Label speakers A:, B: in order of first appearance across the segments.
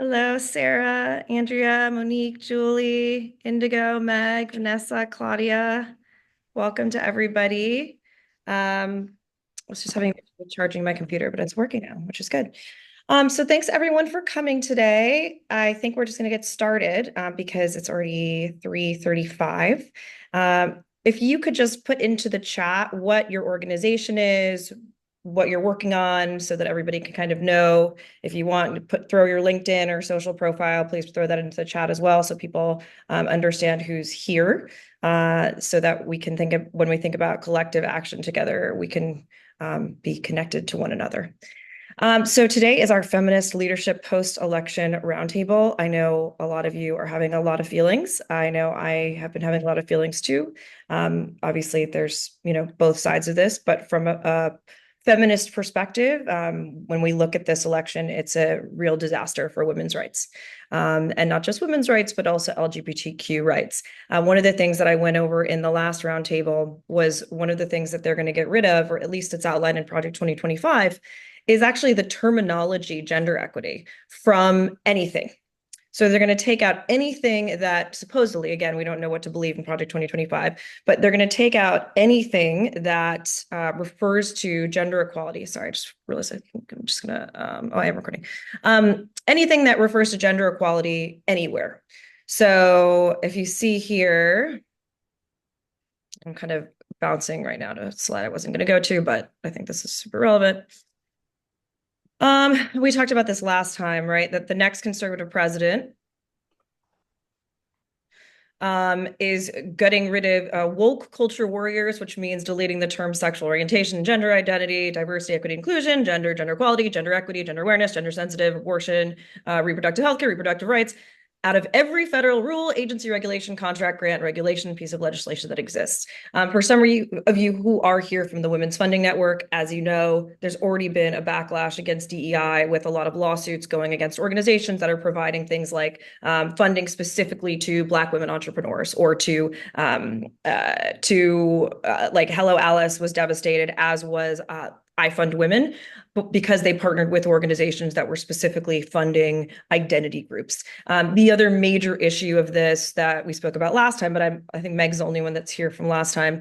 A: Hello, Sarah, Andrea, Monique, Julie, Indigo, Meg, Vanessa, Claudia. Welcome to everybody. I was just having trouble charging my computer, but it's working now, which is good. So thanks everyone for coming today. I think we're just going to get started because it's already 3:35. If you could just put into the chat what your organization is, what you're working on, so that everybody can kind of know. If you want to throw your LinkedIn or social profile, please throw that into the chat as well, so people understand who's here, so that we can think of when we think about collective action together, we can be connected to one another. So today is our Feminist Leadership Post-Election Roundtable. I know a lot of you are having a lot of feelings. I know I have been having a lot of feelings too. Obviously, there's both sides of this, but from a feminist perspective, when we look at this election, it's a real disaster for women's rights. And not just women's rights, but also LGBTQ rights. One of the things that I went over in the last roundtable was one of the things that they're going to get rid of, or at least it's outlined in Project 2025, is actually the terminology gender equity from anything. So they're going to take out anything that supposedly, again, we don't know what to believe in Project 2025, but they're going to take out anything that refers to gender equality. Sorry, I just realized I think I'm just going to, I am recording. Anything that refers to gender equality anywhere. So if you see here, I'm kind of bouncing right now to a slide I wasn't going to go to, but I think this is super relevant. We talked about this last time, right? That the next conservative president is getting rid of woke culture warriors, which means deleting the term sexual orientation, gender identity, diversity, equity, inclusion, gender equality, gender equity, gender awareness, gender sensitive, abortion, reproductive health care, reproductive rights, out of every federal rule, agency regulation, contract, grant, regulation, piece of legislation that exists. For some of you who are here from the Women's Funding Network, as you know, there's already been a backlash against DEI with a lot of lawsuits going against organizations that are providing things like funding specifically to Black women entrepreneurs, or to like Hello Alice was devastated, as was I Fund Women, because they partnered with organizations that were specifically funding identity groups. The other major issue of this that we spoke about last time, but I think Meg's the only one that's here from last time,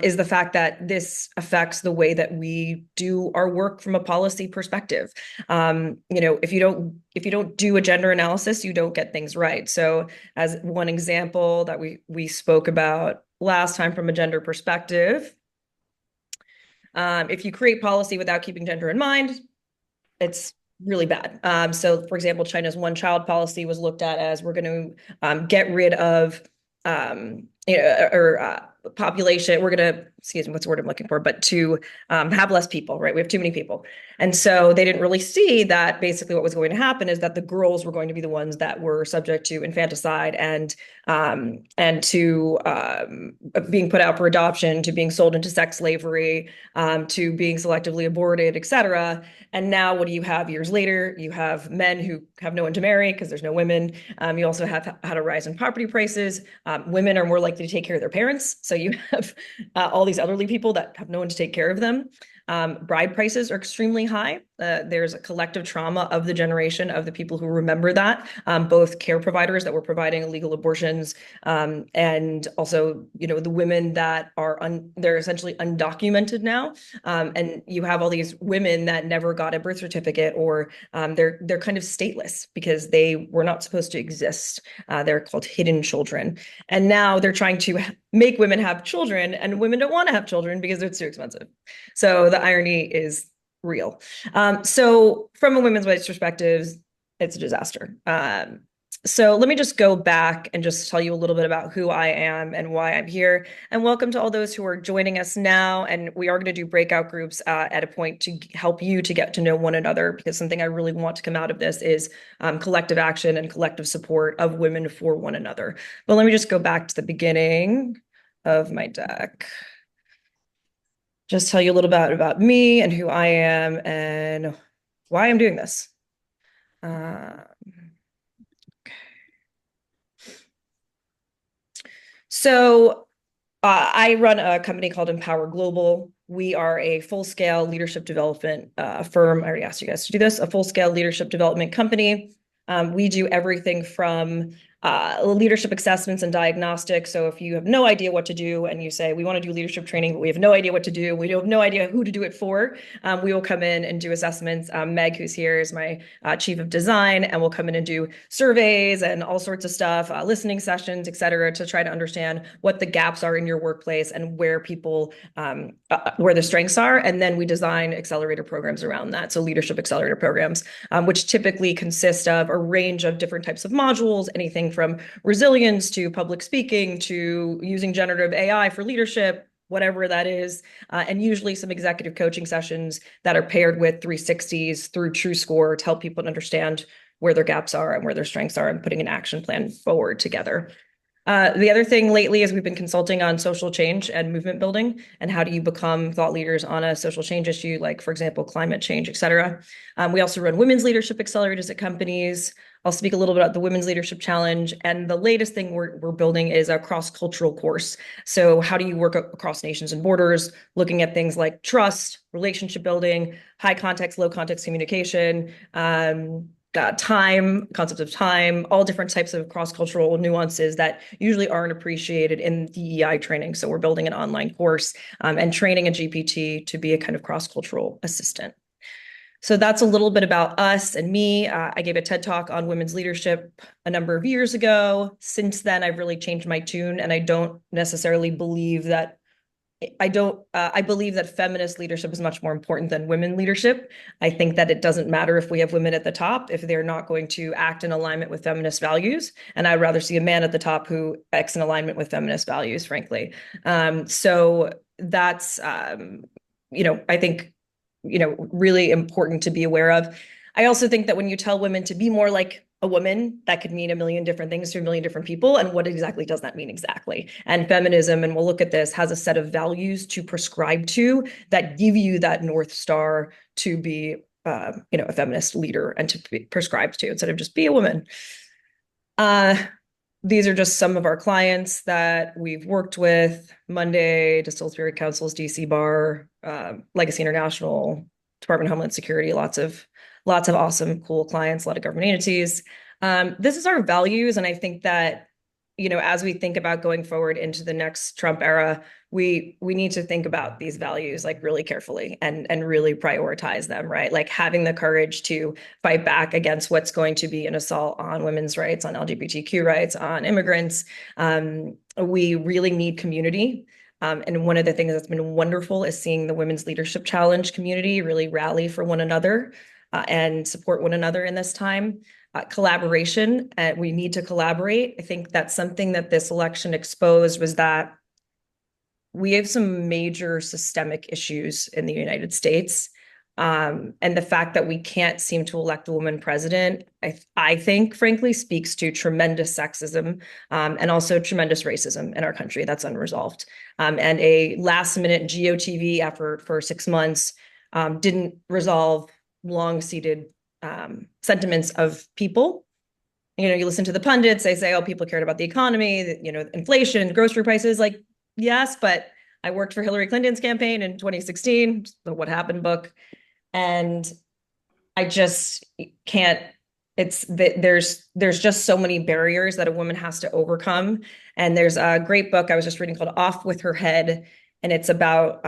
A: is the fact that this affects the way that we do our work from a policy perspective. If you don't do a gender analysis, you don't get things right. So as one example that we spoke about last time from a gender perspective, if you create policy without keeping gender in mind, it's really bad. So, for example, China's one-child policy was looked at as, we're going to get rid of population. We're going to, excuse me, what's the word I'm looking for, but to have less people, right? We have too many people. And so they didn't really see that basically what was going to happen is that the girls were going to be the ones that were subject to infanticide and to being put out for adoption, to being sold into sex slavery, to being selectively aborted, et cetera. And now what do you have years later? You have men who have no one to marry because there's no women. You also have had a rise in property prices. Women are more likely to take care of their parents. So you have all these elderly people that have no one to take care of them. Bride prices are extremely high. There's a collective trauma of the generation of the people who remember that, both care providers that were providing illegal abortions, and also, the women that are they're essentially undocumented now. And you have all these women that never got a birth certificate, or they're kind of stateless because they were not supposed to exist. They're called hidden children. And now they're trying to make women have children, and women don't want to have children because it's too expensive. So the irony is real. So from a women's rights perspective, it's a disaster. So let me just go back and just tell you a little bit about who I am and why I'm here. And welcome to all those who are joining us now. And we are going to do breakout groups at a point to help you to get to know one another, because something I really want to come out of this is collective action and collective support of women for one another. But let me just go back to the beginning of my deck. Just tell you a little bit about me and who I am and why I'm doing this. So I run a company called Empower Global. We are a full-scale leadership development firm. I already asked you guys to do this, a full-scale leadership development company. We do everything from leadership assessments and diagnostics. So if you have no idea what to do and you say, we want to do leadership training, but we have no idea what to do, we have no idea who to do it for, we will come in and do assessments. Meg, who's here, is my chief of design, and we'll come in and do surveys and all sorts of stuff, listening sessions, et cetera, to try to understand what the gaps are in your workplace and where people, where the strengths are. And then we design accelerator programs around that. So leadership accelerator programs, which typically consist of a range of different types of modules, anything from resilience to public speaking to using generative AI for leadership, whatever that is, and usually some executive coaching sessions that are paired with 360s through TrueScore to help people understand where their gaps are and where their strengths are and putting an action plan forward together. The other thing lately is we've been consulting on social change and movement building and how do you become thought leaders on a social change issue, like, for example, climate change, et cetera. We also run women's leadership accelerators at companies. I'll speak a little bit about the Women's Leadership Challenge. And the latest thing we're building is a cross-cultural course. So how do you work across nations and borders, looking at things like trust, relationship building, high context, low context communication, time, concepts of time, all different types of cross-cultural nuances that usually aren't appreciated in DEI training. So we're building an online course and training a GPT to be a kind of cross-cultural assistant. So that's a little bit about us and me. I gave a TED Talk on women's leadership a number of years ago. Since then, I've really changed my tune, and I don't necessarily believe that I believe that feminist leadership is much more important than women leadership. I think that it doesn't matter if we have women at the top if they're not going to act in alignment with feminist values. And I'd rather see a man at the top who acts in alignment with feminist values, frankly. So that's, I think, really important to be aware of. I also think that when you tell women to be more like a woman, that could mean a million different things to a million different people. And what exactly does that mean exactly? And feminism, and we'll look at this, has a set of values to prescribe to that give you that North Star to be, a feminist leader and to be prescribed to instead of just be a woman. These are just some of our clients that we've worked with: Monday, Distilled Spirit Councils, DC Bar, Legacy International, Department of Homeland Security, lots of awesome, cool clients, a lot of government entities. This is our values. And I think that, as we think about going forward into the next Trump era, we need to think about these values like really carefully and really prioritize them, right? Like having the courage to fight back against what's going to be an assault on women's rights, on LGBTQ rights, on immigrants. We really need community. And one of the things that's been wonderful is seeing the Women's Leadership Challenge community really rally for one another and support one another in this time. Collaboration, we need to collaborate. I think that's something that this election exposed, was that we have some major systemic issues in the United States. And the fact that we can't seem to elect a woman president, I think, frankly, speaks to tremendous sexism and also tremendous racism in our country that's unresolved. And a last-minute GOTV effort for 6 months didn't resolve long-seated sentiments of people. You listen to the pundits, they say, oh, people cared about the economy, inflation, grocery prices. Like, yes, but I worked for Hillary Clinton's campaign in 2016, the What Happened book. And I just can't, there's just so many barriers that a woman has to overcome. And there's a great book I was just reading called Off with Her Head. And it's about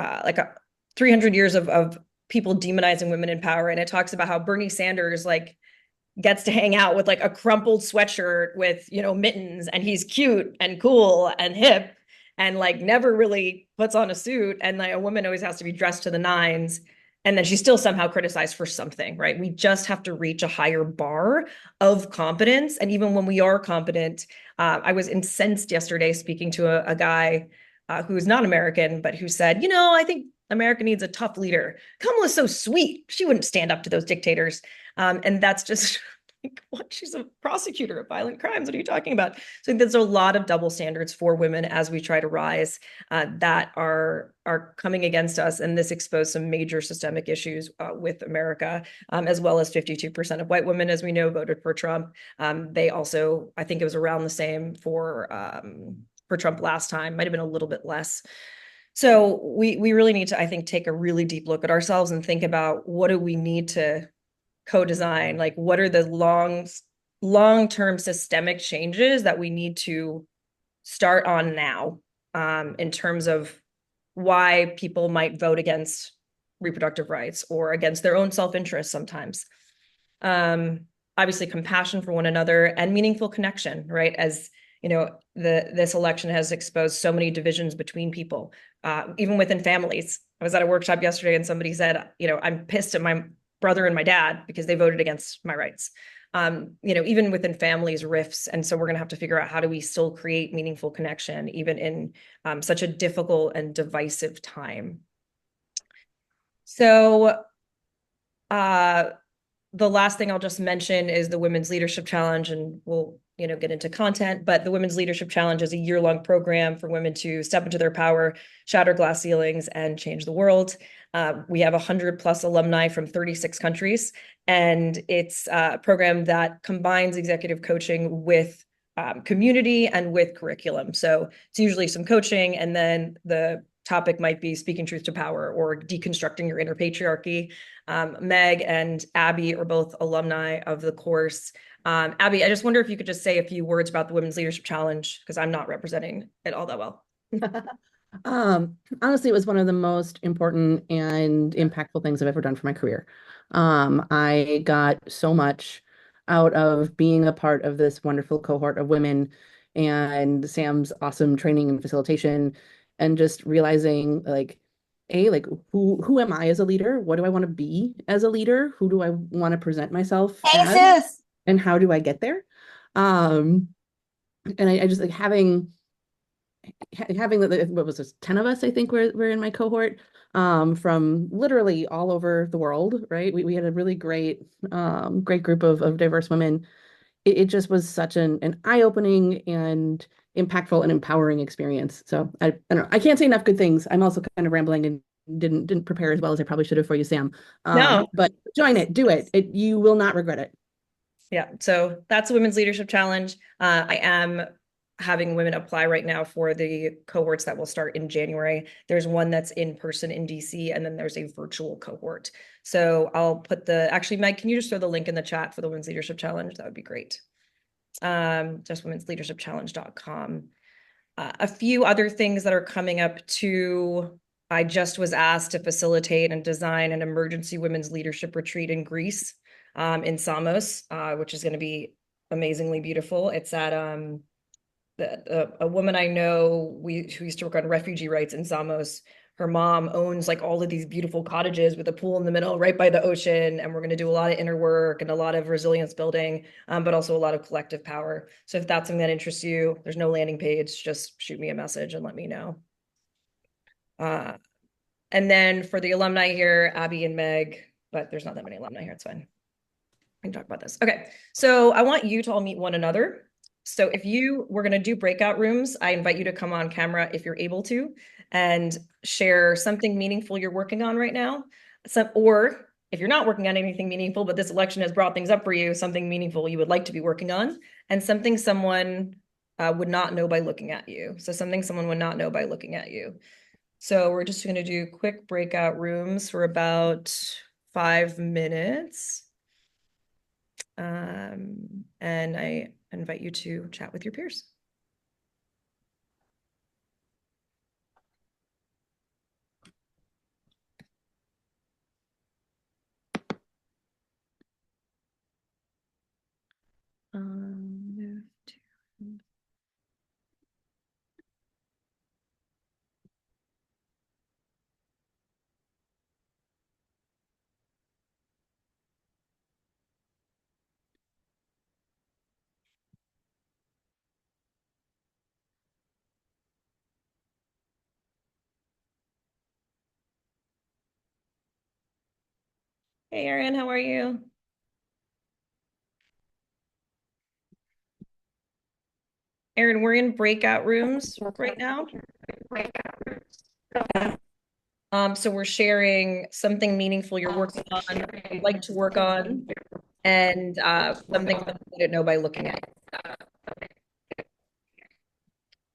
A: 300 years of people demonizing women in power. And it talks about how Bernie Sanders gets to hang out with a crumpled sweatshirt with, mittens, and he's cute and cool and hip and never really puts on a suit. And a woman always has to be dressed to the nines. And then she's still somehow criticized for something, right? We just have to reach a higher bar of competence. And even when we are competent, I was incensed yesterday speaking to a guy who is not American, but who said, I think America needs a tough leader. Kamala's so sweet. She wouldn't stand up to those dictators. And that's just what? She's a prosecutor of violent crimes. What are you talking about? So I think there's a lot of double standards for women as we try to rise that are coming against us. And this exposed some major systemic issues with America, as well as 52% of white women, as we know, voted for Trump. They also, I think it was around the same for Trump last time, might have been a little bit less. So we really need to, I think, take a really deep look at ourselves and think about what do we need to co-design, what are the long-term systemic changes that we need to start on now, in terms of why people might vote against reproductive rights or against their own self-interest sometimes. Obviously, compassion for one another and meaningful connection, right? As you know, this election has exposed so many divisions between people, even within families. I was at a workshop yesterday and somebody said, I'm pissed at my brother and my dad because they voted against my rights. Even within families, rifts. And so we're going to have to figure out how do we still create meaningful connection, even in such a difficult and divisive time. So, the last thing I'll just mention is the Women's Leadership Challenge, and we'll get into content. But the Women's Leadership Challenge is a year-long program for women to step into their power, shatter glass ceilings, and change the world. We have 100+ alumni from 36 countries, and it's a program that combines executive coaching with community and with curriculum. So it's usually some coaching, and then the topic might be speaking truth to power or deconstructing your inner patriarchy. Meg and Abby are both alumni of the course. Abby, I just wonder if you could just say a few words about the Women's Leadership Challenge, because I'm not representing it all that well.
B: Honestly, it was one of the most important and impactful things I've ever done for my career. I got so much out of being a part of this wonderful cohort of women and Sam's awesome training and facilitation, and just realizing like who am I as a leader? What do I want to be as a leader? Who do I want to present myself
C: Hey,
B: as?
C: sis.
B: And how do I get there? Um, and I just like having what was this, 10 of us, I think we're in my cohort, from literally all over the world, right? We had a really great group of diverse women. It just was such an eye-opening and impactful and empowering experience. So I don't know, I can't say enough good things. I'm also kind of rambling and didn't prepare as well as I probably should have for you, Sam.
A: No.
B: But join it, do it. You will not regret it.
A: Yeah, so that's the Women's Leadership Challenge. I am having women apply right now for the cohorts that will start in January. There's one that's in person in DC, and then there's a virtual cohort. So I'll put actually, Meg, can you just throw the link in the chat for the Women's Leadership Challenge? That would be great. Just womensleadershipchallenge.com. A few other things that are coming up too. I just was asked to facilitate and design an emergency women's leadership retreat in Greece, in Samos, which is going to be amazingly beautiful. It's at a woman I know who used to work on refugee rights in Samos. Her mom owns like all of these beautiful cottages with a pool in the middle right by the ocean. And we're going to do a lot of inner work and a lot of resilience building, but also a lot of collective power. So if that's something that interests you, there's no landing page, just shoot me a message and let me know. And then for the alumni here, Abby and Meg, but there's not that many alumni here. It's fine. We can talk about this. Okay. So I want you to all meet one another. So if we're going to do breakout rooms, I invite you to come on camera if you're able to and share something meaningful you're working on right now. Or if you're not working on anything meaningful, but this election has brought things up for you, something meaningful you would like to be working on, and something someone would not know by looking at you. So something someone would not know by looking at you. So we're just going to do quick breakout rooms for about 5 minutes. And I invite you to chat with your peers. Hey, Erin, how are you? Erin, we're in breakout rooms right now. So we're sharing something meaningful you're working on, you'd like to work on, and something that you didn't know by looking at it.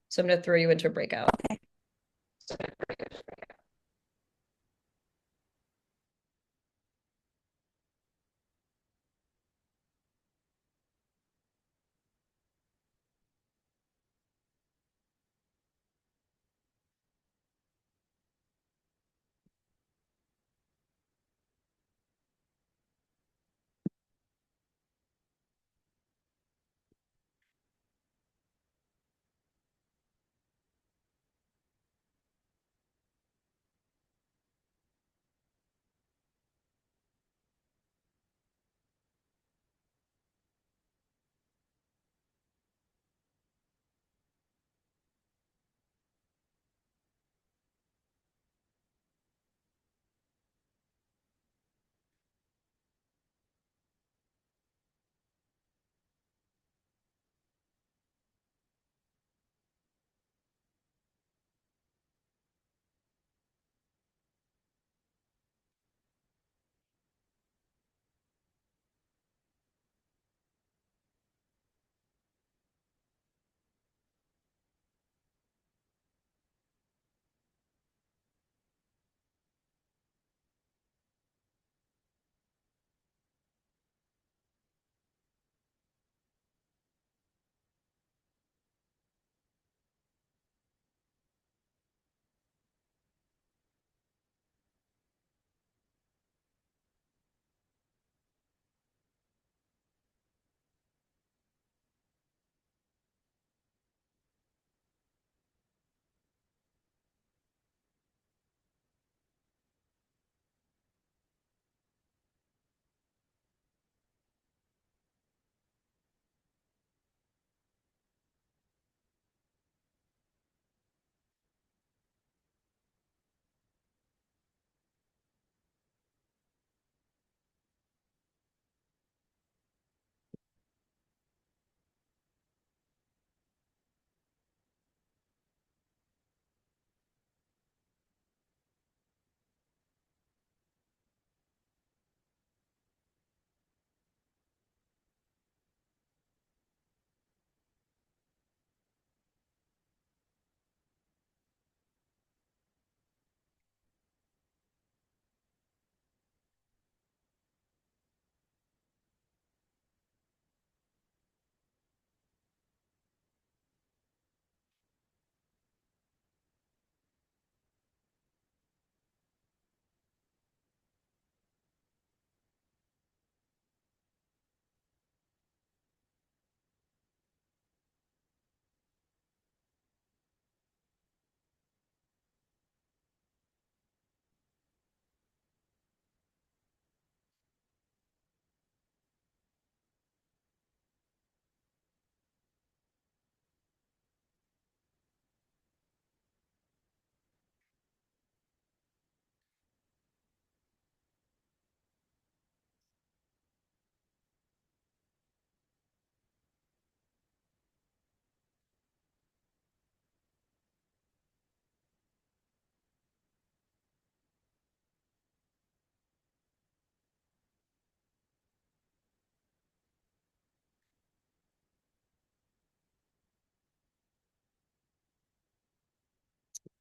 A: So I'm going to throw you into a breakout.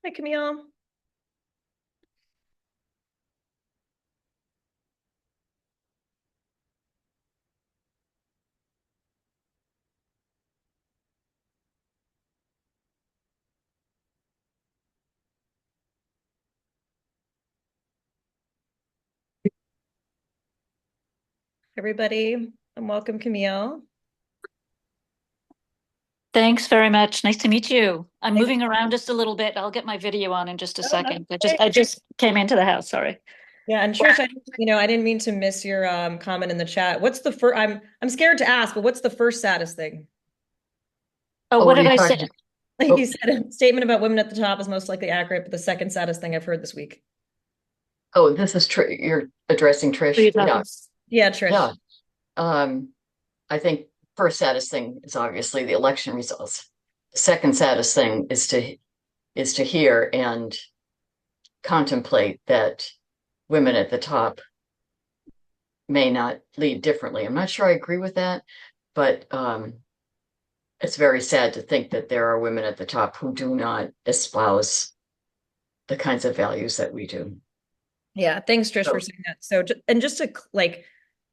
A: Hi, Camille. Everybody, and welcome, Camille.
C: Thanks very much. Nice to meet you. I'm
A: Nice-
C: moving around just a little bit. I'll get my video on in just a
A: Oh, that's
C: second. I just
A: great.
C: I just came into the house, sorry.
A: Yeah, and Trish, I didn't mean to miss your comment in the chat. What's the first? I'm scared to ask, but what's the first saddest thing?
C: Oh,
D: Oh,
C: what
D: what are
C: did
D: you
C: I say?
D: talking?
A: Like you
D: Oh,
A: said, a statement about women at the top is most likely accurate, but the second saddest thing I've heard this week.
D: oh, this is you're addressing
C: Who are
D: Trish.
C: you
D: Yeah,
C: talking?
A: Yeah, Trish.
D: yeah. Um, I think first saddest thing is obviously the election results. The second saddest thing is to hear and contemplate that women at the top may not lead differently. I'm not sure I agree with that, but it's very sad to think that there are women at the top who do not espouse the kinds of values that we do.
A: Yeah, thanks, Trish, for
D: So,
A: saying that. So, and just to like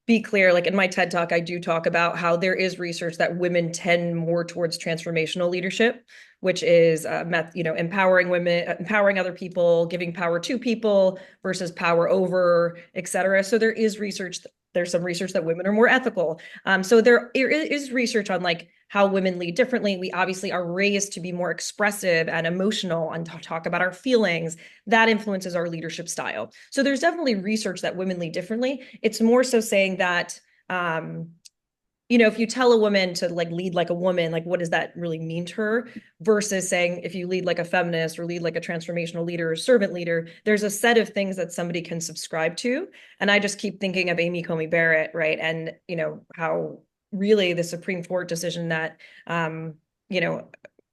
A: be clear, like in my TED Talk, I do talk about how there is research that women tend more towards transformational leadership, which is, empowering women, empowering other people, giving power to people versus power over, et cetera. So there is research. There's some research that women are more ethical. So there is research on like how women lead differently. We obviously are raised to be more expressive and emotional and talk about our feelings. That influences our leadership style. So there's definitely research that women lead differently. It's more so saying that, if you tell a woman to like lead like a woman, like what does that really mean to her? Versus saying if you lead like a feminist or lead like a transformational leader or servant leader, there's a set of things that somebody can subscribe to. And I just keep thinking of Amy Coney Barrett, right? And how really the Supreme Court decision that you know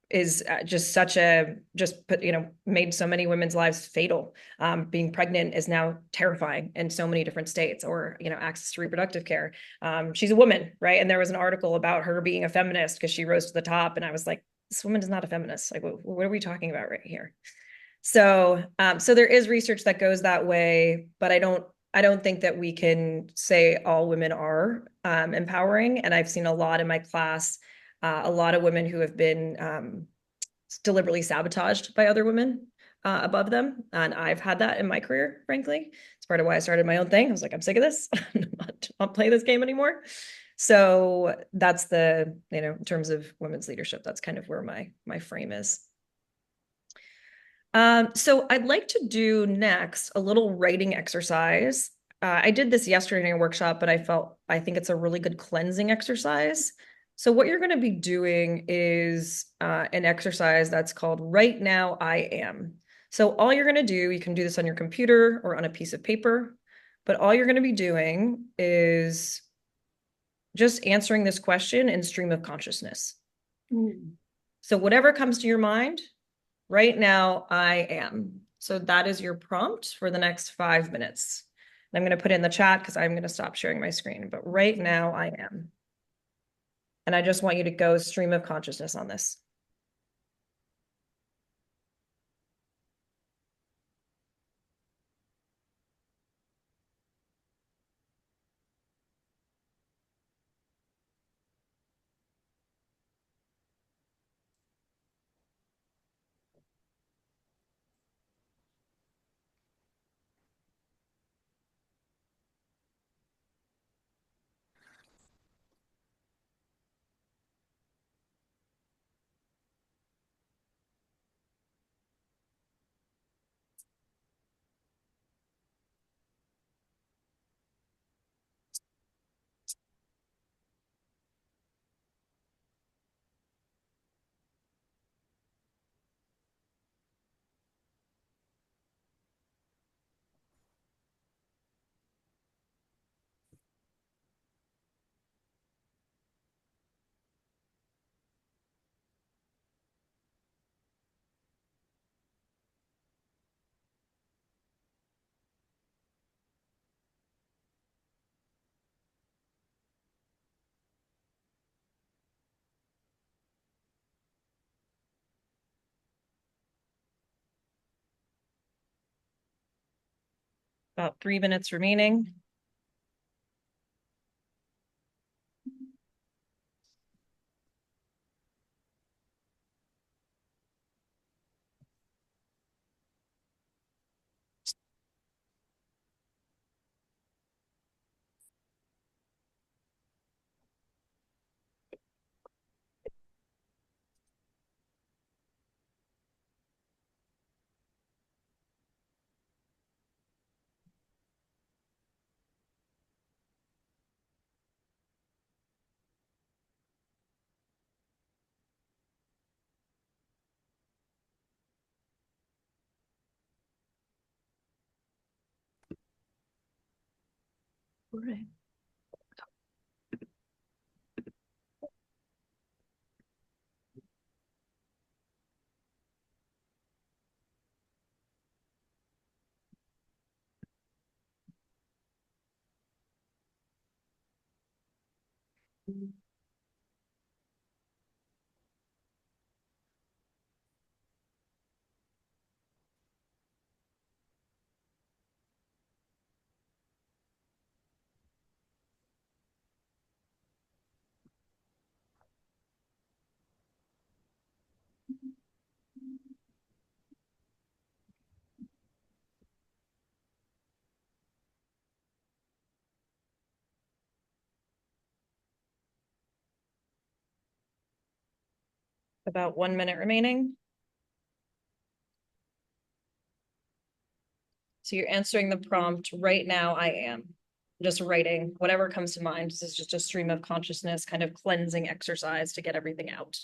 A: is just such a just put made so many women's lives fatal. Being pregnant is now terrifying in so many different states, or access to reproductive care. She's a woman, right? And there was an article about her being a feminist because she rose to the top, and I was like, this woman is not a feminist. Like, what are we talking about right here? So there is research that goes that way, but I don't think that we can say all women are empowering. And I've seen a lot in my class, a lot of women who have been deliberately sabotaged by other women above them. And I've had that in my career, frankly. It's part of why I started my own thing. I was like, I'm sick of this. I'm not playing this game anymore. So that's in terms of women's leadership, that's kind of where my frame is. So I'd like to do next a little writing exercise. I did this yesterday in a workshop, but I think it's a really good cleansing exercise. So what you're going to be doing is an exercise that's called Right Now I Am. So all you're going to do, you can do this on your computer or on a piece of paper, but all you're going to be doing is just answering this question in stream of consciousness. So whatever comes to your mind, right now, I am. So that is your prompt for the next 5 minutes. And I'm going to put it in the chat because I'm going to stop sharing my screen. But right now, I am. And I just want you to go stream of consciousness on this. About 3 minutes remaining. All right. About 1 minute remaining. So you're answering the prompt, right now I am. Just writing whatever comes to mind. This is just a stream of consciousness, kind of cleansing exercise to get everything out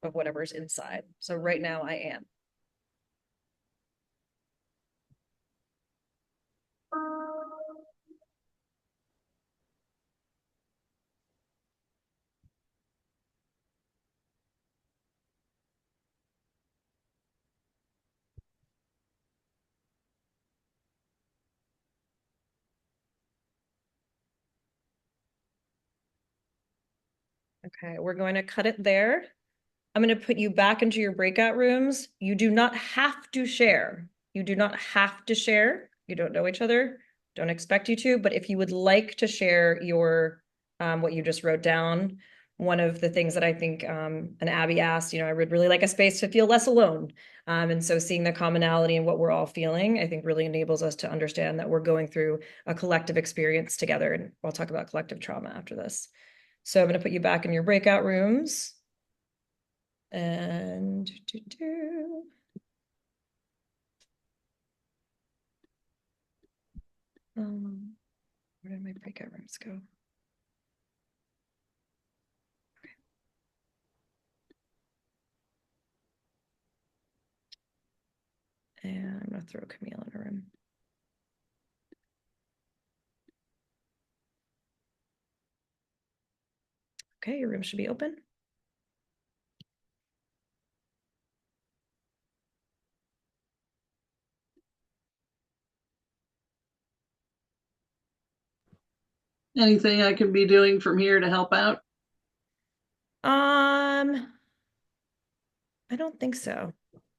A: of whatever's inside. So right now I am. Okay, we're going to cut it there. I'm going to put you back into your breakout rooms. You do not have to share. You do not have to share. You don't know each other. Don't expect you to, but if you would like to share your what you just wrote down, one of the things that I think and Abby asked, I would really like a space to feel less alone. And so seeing the commonality in what we're all feeling, I think really enables us to understand that we're going through a collective experience together. And I'll talk about collective trauma after this. So I'm going to put you back in your breakout rooms. And where did my breakout rooms go? And I'm gonna throw Camille in a room. Okay, your room should be open.
E: Anything I can be doing from here to help out?
A: I don't think so,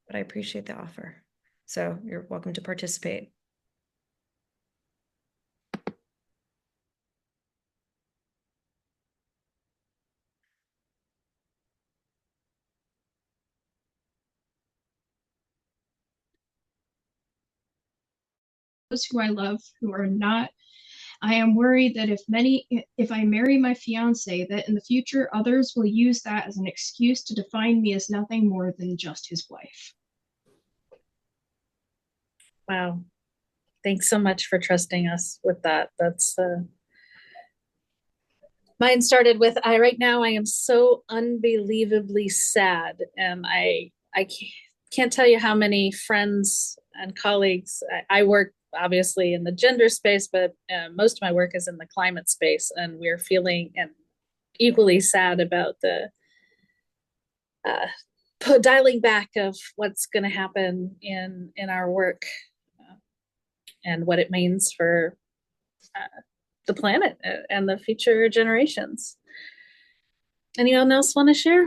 A: but I appreciate the offer. So you're welcome to participate.
F: Those who I love who are not. I am worried that if I marry my fiance, that in the future others will use that as an excuse to define me as nothing more than just his wife.
G: Wow. Thanks so much for trusting us with that. That's mine started with right now I am so unbelievably sad, and I can't tell you how many friends and colleagues. I work obviously in the gender space, but most of my work is in the climate space, and we're feeling equally sad about the dialing back of what's going to happen in our work and what it means for the planet and the future generations. Anyone else want to share?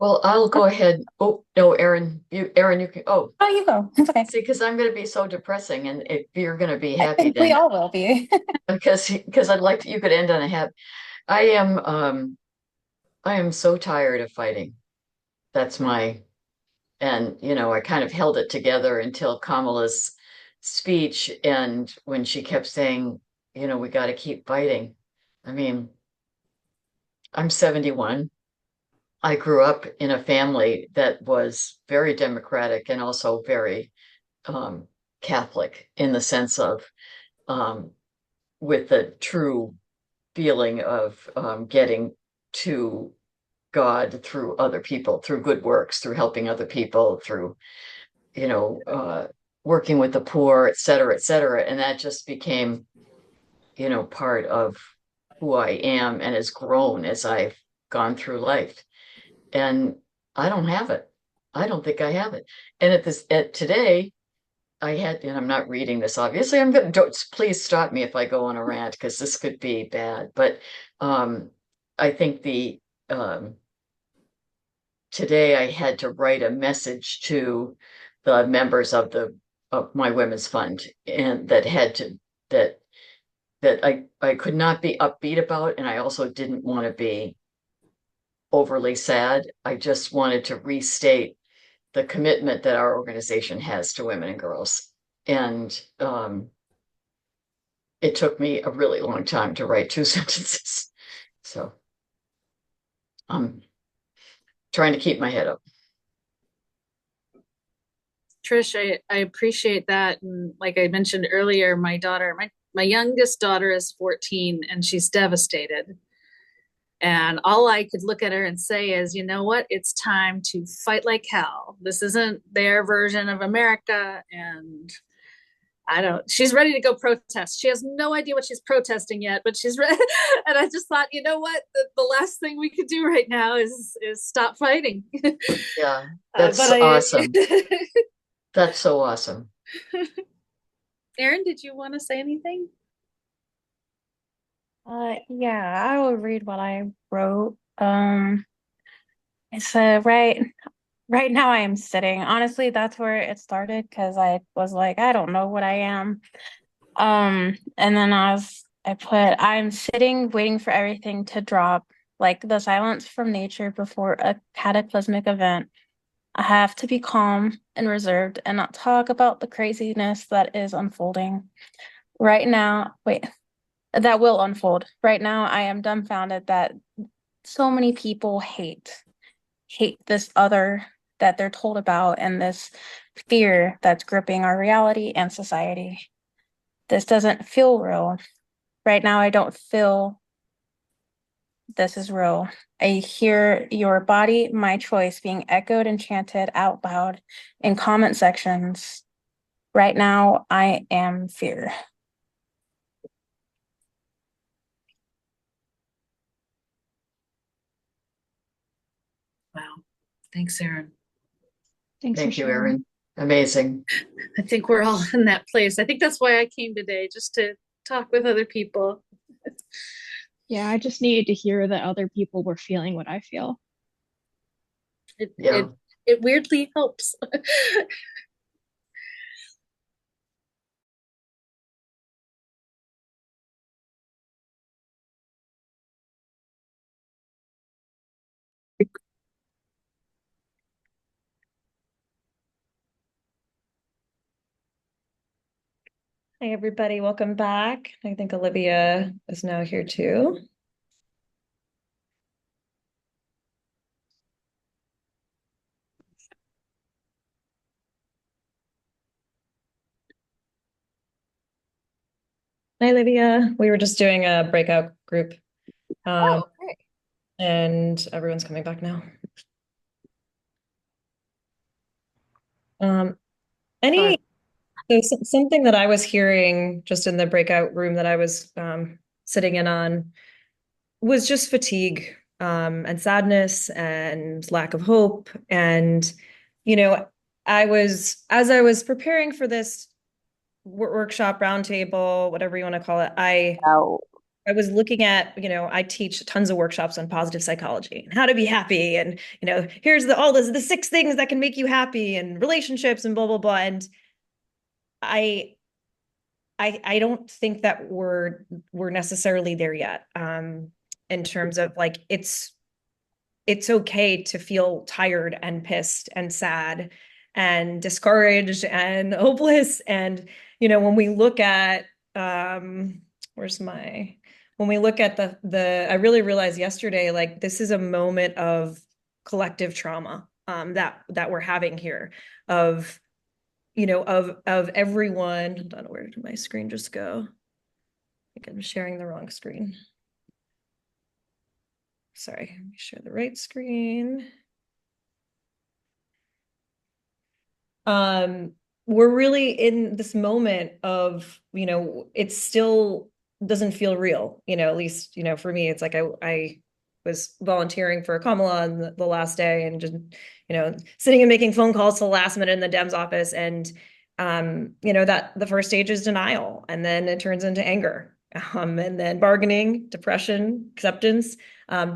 D: Well, I'll go ahead. Oh, no, Erin, you can, oh,
H: Oh, you go. It's okay.
D: see, because I'm going to be so depressing, and if you're going to be
H: I
D: happy,
H: think we
D: then
H: all will be.
D: because I'd like to, you could end on a happy. I am, I am so tired of fighting. That's my, and I kind of held it together until Kamala's speech, and when she kept saying, we got to keep fighting. I mean, I'm 71. I grew up in a family that was very democratic and also very um, Catholic in the sense of um, with the true feeling of getting to God through other people, through good works, through helping other people, through, you know, uh, working with the poor, et cetera, et cetera. And that just became, part of who I am and has grown as I've gone through life. And I don't have it. I don't think I have it. And at today, and I'm not reading this, obviously. Please stop me if I go on a rant because this could be bad. But um, I think um, today I had to write a message to the members of my women's fund, and that I could not be upbeat about, and I also didn't want to be overly sad. I just wanted to restate the commitment that our organization has to women and girls. And it took me a really long time to write two sentences. So I'm trying to keep my head up.
G: Trish, I appreciate that. And like I mentioned earlier, my youngest daughter is 14 and she's devastated. And all I could look at her and say is, you know what? It's time to fight like hell. This isn't their version of America. And she's ready to go protest. She has no idea what she's protesting yet, but she's ready. And I just thought, you know what? The last thing we could do right now is stop fighting.
D: Yeah, that's awesome. That's so awesome.
G: Erin, did you want to say anything?
H: Yeah, I will read what I wrote. It's right now I am sitting. Honestly, that's where it started because I was like, I don't know what I am. And then I put, I'm sitting waiting for everything to drop, like the silence from nature before a cataclysmic event. I have to be calm and reserved and not talk about the craziness that is unfolding. Right now, wait, that will unfold. Right now, I am dumbfounded that so many people hate this other that they're told about and this fear that's gripping our reality and society. This doesn't feel real. Right now, I don't feel this is real. I hear your body, my choice being echoed and chanted out loud in comment sections. Right now, I am fear.
G: Wow. Thanks, Erin.
F: Thanks
D: Thank
F: for
D: you,
F: sharing.
D: Erin. Amazing.
G: I think we're all in that place. I think that's why I came today, just to talk with other people.
F: Yeah, I just needed to hear that other people were feeling what I feel.
D: Yeah.
G: It weirdly helps.
A: Hey, everybody, welcome back. I think Olivia is now here too. Hi, Olivia. We were just doing a breakout group.
G: Great.
A: And everyone's coming back now. Any So something that I was hearing just in the breakout room that I was sitting in on was just fatigue and sadness and lack of hope. And, you know, as I was preparing for this workshop, roundtable, whatever you want to call it, I
H: Oh.
A: I was looking at, I teach tons of workshops on positive psychology and how to be happy. And, here's the 6 things that can make you happy and relationships and blah, blah, blah. And I don't think that we're necessarily there yet. In terms of like, it's okay to feel tired and pissed and sad and discouraged and hopeless. And, when we look at, when we look at I really realized yesterday, like this is a moment of collective trauma, that we're having here of, of everyone. Hold on, where did my screen just go? I think I'm sharing the wrong screen. Sorry, let me share the right screen. We're really in this moment of, it still doesn't feel real, at least, for me, it's like I was volunteering for Kamala on the last day and just, sitting and making phone calls to the last minute in the Dems office. And, that the first stage is denial, and then it turns into anger, and then bargaining, depression, acceptance.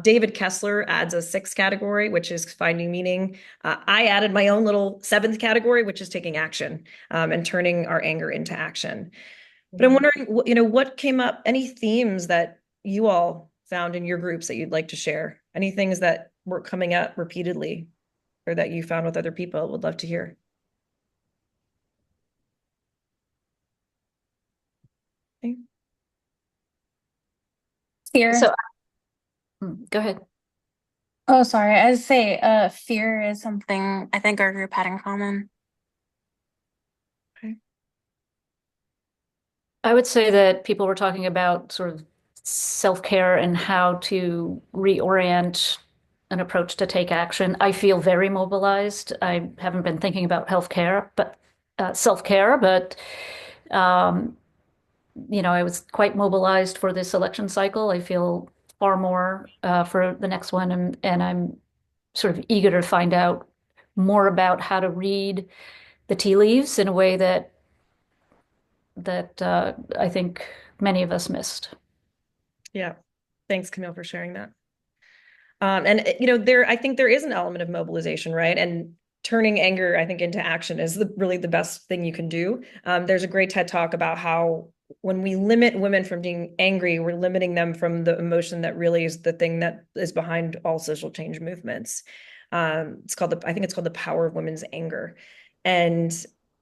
A: David Kessler adds a 6th category, which is finding meaning. I added my own little 7th category, which is taking action, and turning our anger into action. But I'm wondering, what came up, any themes that you all found in your groups that you'd like to share? Any things that were coming up repeatedly or that you found with other people? Would love to hear. Okay.
H: Fear.
C: So, go ahead.
H: Oh, sorry. I'd say fear is something I think our group had in common.
A: Okay.
C: I would say that people were talking about sort of self-care and how to reorient an approach to take action. I feel very mobilized. I haven't been thinking about healthcare, but self-care, but I was quite mobilized for this election cycle. I feel far more for the next one, and I'm sort of eager to find out more about how to read the tea leaves in a way that I think many of us missed.
A: Yeah. Thanks, Camille, for sharing that. And I think there is an element of mobilization, right? And turning anger, I think, into action is really the best thing you can do. There's a great TED Talk about how when we limit women from being angry, we're limiting them from the emotion that really is the thing that is behind all social change movements. I think it's called the power of women's anger. And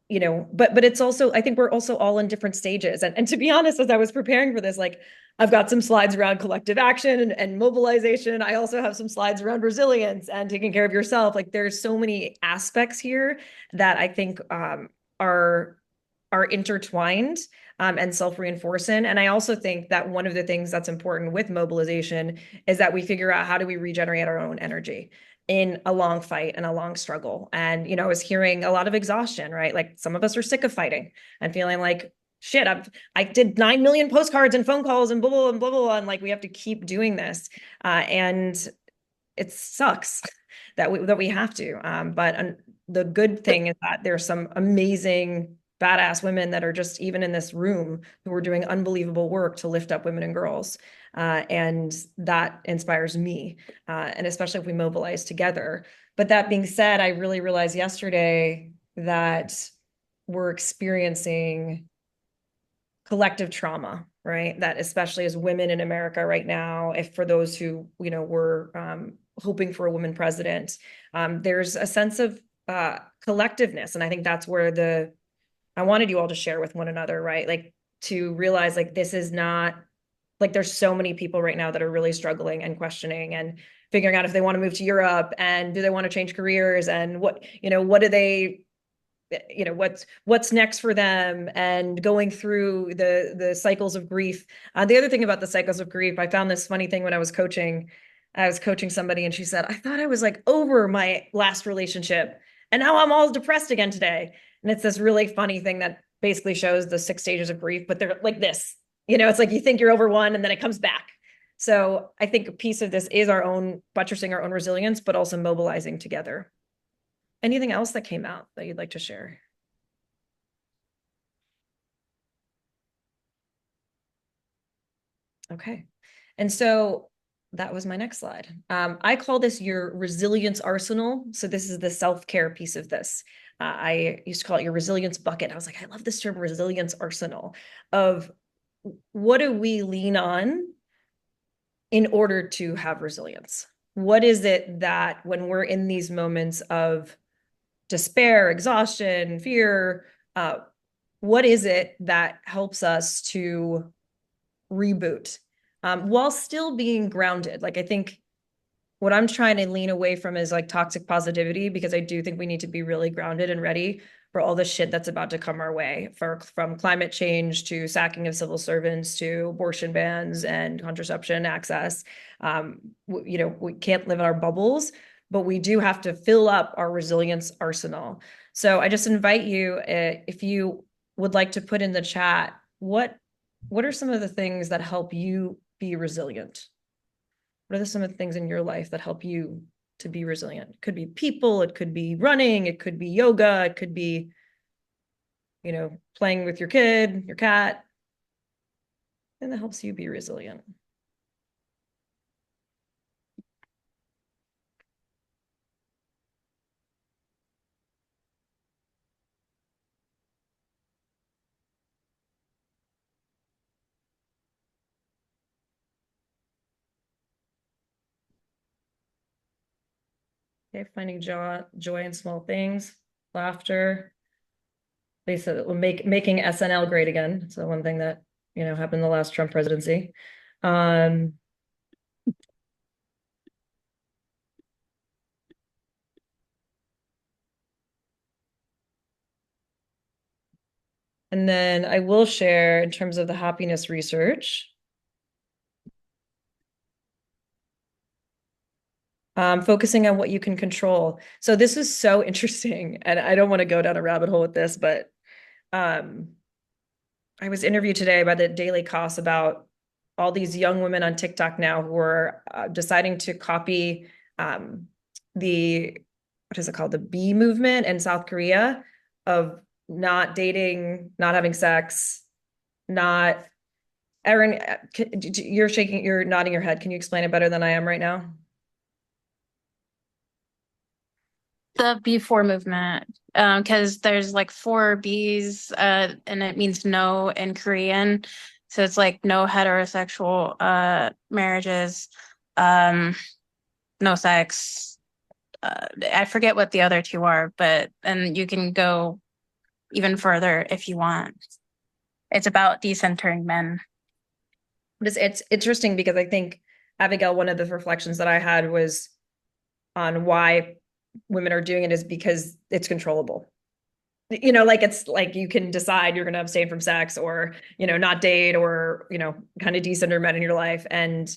A: but it's also, I think we're also all in different stages. And to be honest, as I was preparing for this, like I've got some slides around collective action and mobilization. I also have some slides around resilience and taking care of yourself. Like there's so many aspects here that I think are intertwined and self-reinforcing. And I also think that one of the things that's important with mobilization is that we figure out how do we regenerate our own energy in a long fight and a long struggle. And, I was hearing a lot of exhaustion, right? Like some of us are sick of fighting and feeling like, shit, I did 9 million postcards and phone calls and blah, blah, and blah, blah, and like, we have to keep doing this. And it sucks that we have to. But the good thing is that there's some amazing badass women that are just even in this room who are doing unbelievable work to lift up women and girls. And that inspires me, and especially if we mobilize together. But that being said, I really realized yesterday that we're experiencing collective trauma, right? That especially as women in America right now, if for those who, were hoping for a woman president, there's a sense of collectiveness. And I think that's where I wanted you all to share with one another, right? Like to realize like this is not like there's so many people right now that are really struggling and questioning and figuring out if they want to move to Europe and do they want to change careers and what do they, what's next for them, and going through the cycles of grief. The other thing about the cycles of grief, I found this funny thing when I was coaching somebody and she said, I thought I was like over my last relationship and now I'm all depressed again today. And it's this really funny thing that basically shows the 6 stages of grief, but they're like this, it's like you think you're over one and then it comes back. So I think a piece of this is our own buttressing our own resilience, but also mobilizing together. Anything else that came out that you'd like to share? Okay. And so that was my next slide. I call this your resilience arsenal. So this is the self-care piece of this. I used to call it your resilience bucket. I was like, I love this term, resilience arsenal, of what do we lean on in order to have resilience? What is it that when we're in these moments of despair, exhaustion, fear, what is it that helps us to reboot while still being grounded? Like, I think what I'm trying to lean away from is like toxic positivity, because I do think we need to be really grounded and ready for all the shit that's about to come our way, from climate change to sacking of civil servants to abortion bans and contraception access. We can't live in our bubbles, but we do have to fill up our resilience arsenal. So I just invite you, if you would like to put in the chat, what are some of the things that help you be resilient? What are some of the things in your life that help you to be resilient? It could be people, it could be running, it could be yoga, it could be, playing with your kid, your cat, and that helps you be resilient. Okay, finding joy in small things, laughter. They said it will making SNL great again. So one thing that happened in the last Trump presidency. And then I will share in terms of the happiness research. Focusing on what you can control. So this is so interesting, and I don't want to go down a rabbit hole with this, but I was interviewed today by the Daily Kos about all these young women on TikTok now who are deciding to copy the, what is it called? The B movement in South Korea of not dating, not having sex, not. Erin, you're nodding your head. Can you explain it better than I am right now?
H: The B4 movement, because there's like four B's, and it means no in Korean. So it's like no heterosexual marriages, no sex. I forget what the other two are, and you can go even further if you want. It's about decentering men.
A: It's interesting because I think, Abigail, one of the reflections that I had was on why women are doing it is because it's controllable. Like it's like you can decide you're going to abstain from sex or, not date or, kind of decenter men in your life. And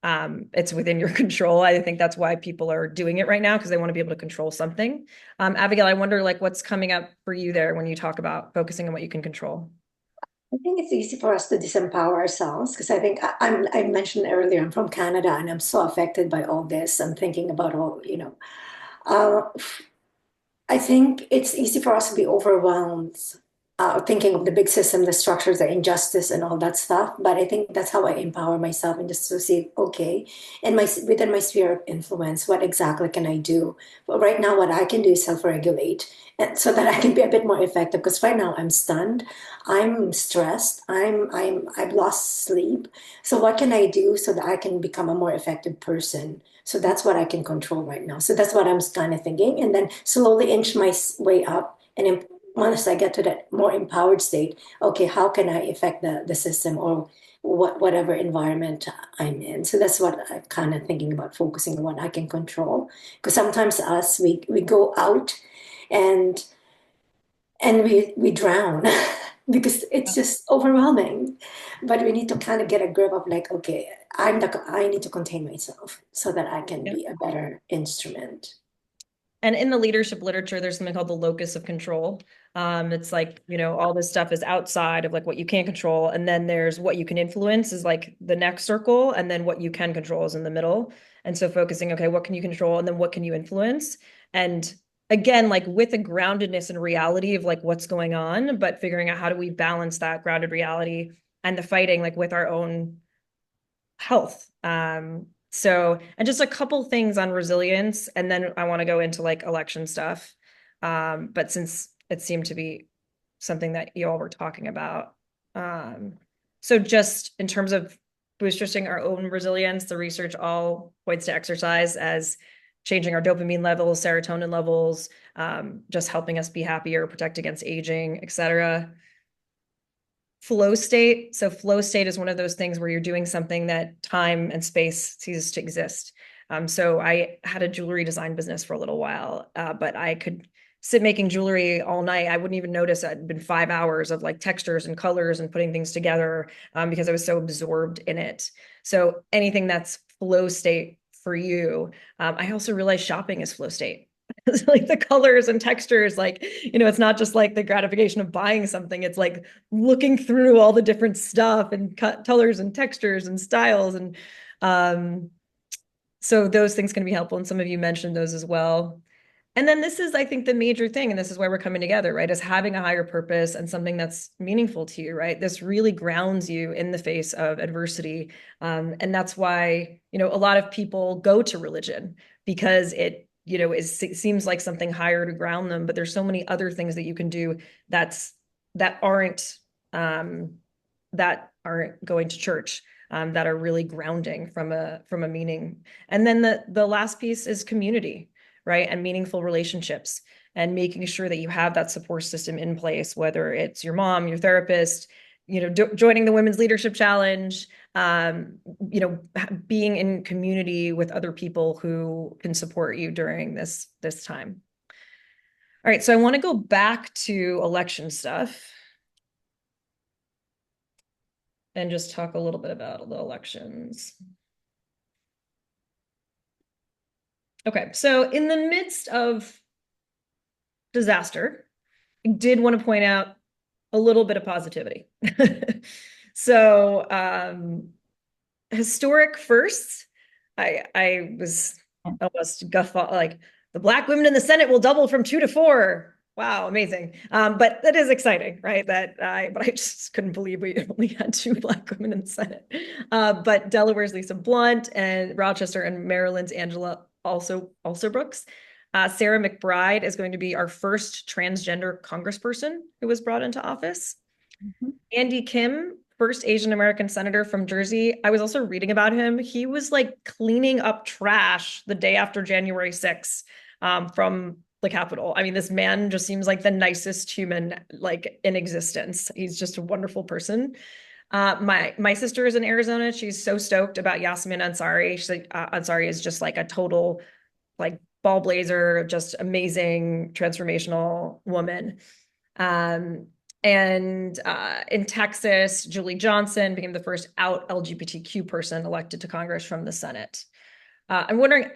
A: it's within your control. I think that's why people are doing it right now, because they want to be able to control something. Abigail, I wonder like what's coming up for you there when you talk about focusing on what you can control.
I: I think it's easy for us to disempower ourselves because I think I mentioned earlier, I'm from Canada and I'm so affected by all this. I'm thinking about all. Uh, I think it's easy for us to be overwhelmed, thinking of the big system, the structures, the injustice, and all that stuff. But I think that's how I empower myself and just to see, okay, within my sphere of influence, what exactly can I do? But right now, what I can do is self-regulate, and so that I can be a bit more effective. Because right now, I'm stunned, I'm stressed, I've lost sleep. So what can I do so that I can become a more effective person? So that's what I can control right now. So that's what I'm kind of thinking. And then slowly inch my way up. And once I get to that more empowered state, okay, how can I affect the system or whatever environment I'm in? So that's what I'm kind of thinking about, focusing on what I can control. Because sometimes we go out and we drown because it's just overwhelming. But we need to kind of get a grip of like, okay, I need to contain myself so that I can be a better instrument.
A: And in the leadership literature, there's something called the locus of control. It's like, all this stuff is outside of like what you can't control. And then there's what you can influence is like the next circle. And then what you can control is in the middle. And so focusing, okay, what can you control? And then what can you influence? And again, like with a groundedness and reality of like what's going on, but figuring out how do we balance that grounded reality and the fighting like with our own health. So, and just a couple things on resilience, and then I want to go into like election stuff. But since it seemed to be something that you all were talking about, so just in terms of boosting our own resilience, the research all points to exercise as changing our dopamine levels, serotonin levels, just helping us be happier, protect against aging, etc. Flow state. So flow state is one of those things where you're doing something that time and space ceases to exist. So I had a jewelry design business for a little while, but I could sit making jewelry all night. I wouldn't even notice it had been 5 hours of like textures and colors and putting things together, because I was so absorbed in it. So anything that's flow state for you. I also realized shopping is flow state. Like the colors and textures, like, it's not just like the gratification of buying something. It's like looking through all the different stuff and colors and textures and styles. And so those things can be helpful. And some of you mentioned those as well. And then this is, I think, the major thing, and this is why we're coming together, right? Is having a higher purpose and something that's meaningful to you, right? This really grounds you in the face of adversity. And that's why, a lot of people go to religion because it it seems like something higher to ground them, but there's so many other things that you can do that aren't going to church, that are really grounding from a meaning. And then the last piece is community, right? And meaningful relationships, and making sure that you have that support system in place, whether it's your mom, your therapist, joining the Women's Leadership Challenge, being in community with other people who can support you during this time. All right, so I want to go back to election stuff and just talk a little bit about the elections. Okay, so in the midst of disaster, I did want to point out a little bit of positivity. So, historic firsts. I was almost guffaw, like the Black women in the Senate will double from 2 to 4. Wow, amazing. But that is exciting, right? But I just couldn't believe we only had 2 Black women in the Senate. But Delaware's Lisa Blunt and Rochester and Maryland's Angela also Brooks. Sarah McBride is going to be our first transgender congressperson who was brought into office. Mm-hmm. Andy Kim, first Asian American senator from Jersey. I was also reading about him. He was like cleaning up trash the day after January 6th, from the Capitol. I mean, this man just seems like the nicest human like in existence. He's just a wonderful person. My sister is in Arizona. She's so stoked about Yasmin Ansari. She's like, Ansari is just like a total like ball blazer, just amazing, transformational woman. And in Texas, Julie Johnson became the first out LGBTQ person elected to Congress from the Senate. I'm wondering,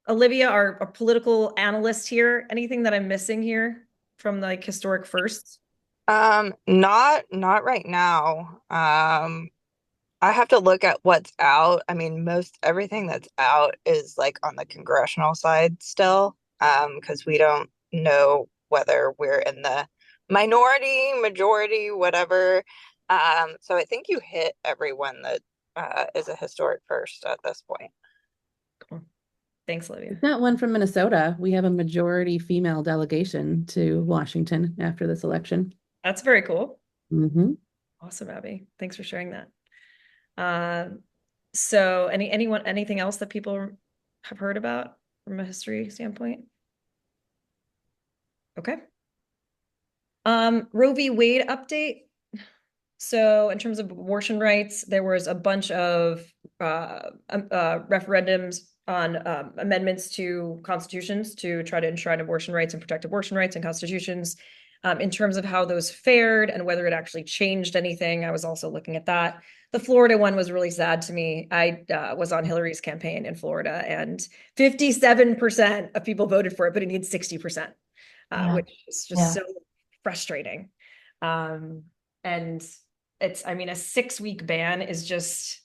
A: Olivia, our political analyst here, anything that I'm missing here from like historic firsts?
J: Not right now. I have to look at what's out. I mean, most everything that's out is like on the congressional side still, because we don't know whether we're in the minority, majority, whatever. So I think you hit everyone that is a historic first at this point.
A: Cool. Thanks, Olivia.
B: That one from Minnesota. We have a majority female delegation to Washington after this election.
A: That's very cool.
B: Mm-hmm.
A: Awesome, Abby. Thanks for sharing that. So anything else that people have heard about from a history standpoint? Okay. Roe v. Wade update. So in terms of abortion rights, there was a bunch of referendums on amendments to constitutions to try to enshrine abortion rights and protect abortion rights in constitutions. In terms of how those fared and whether it actually changed anything, I was also looking at that. The Florida one was really sad to me. I was on Hillary's campaign in Florida, and 57% of people voted for it, but it needs 60%, which is just so frustrating. And it's, I mean, a 6-week ban is just,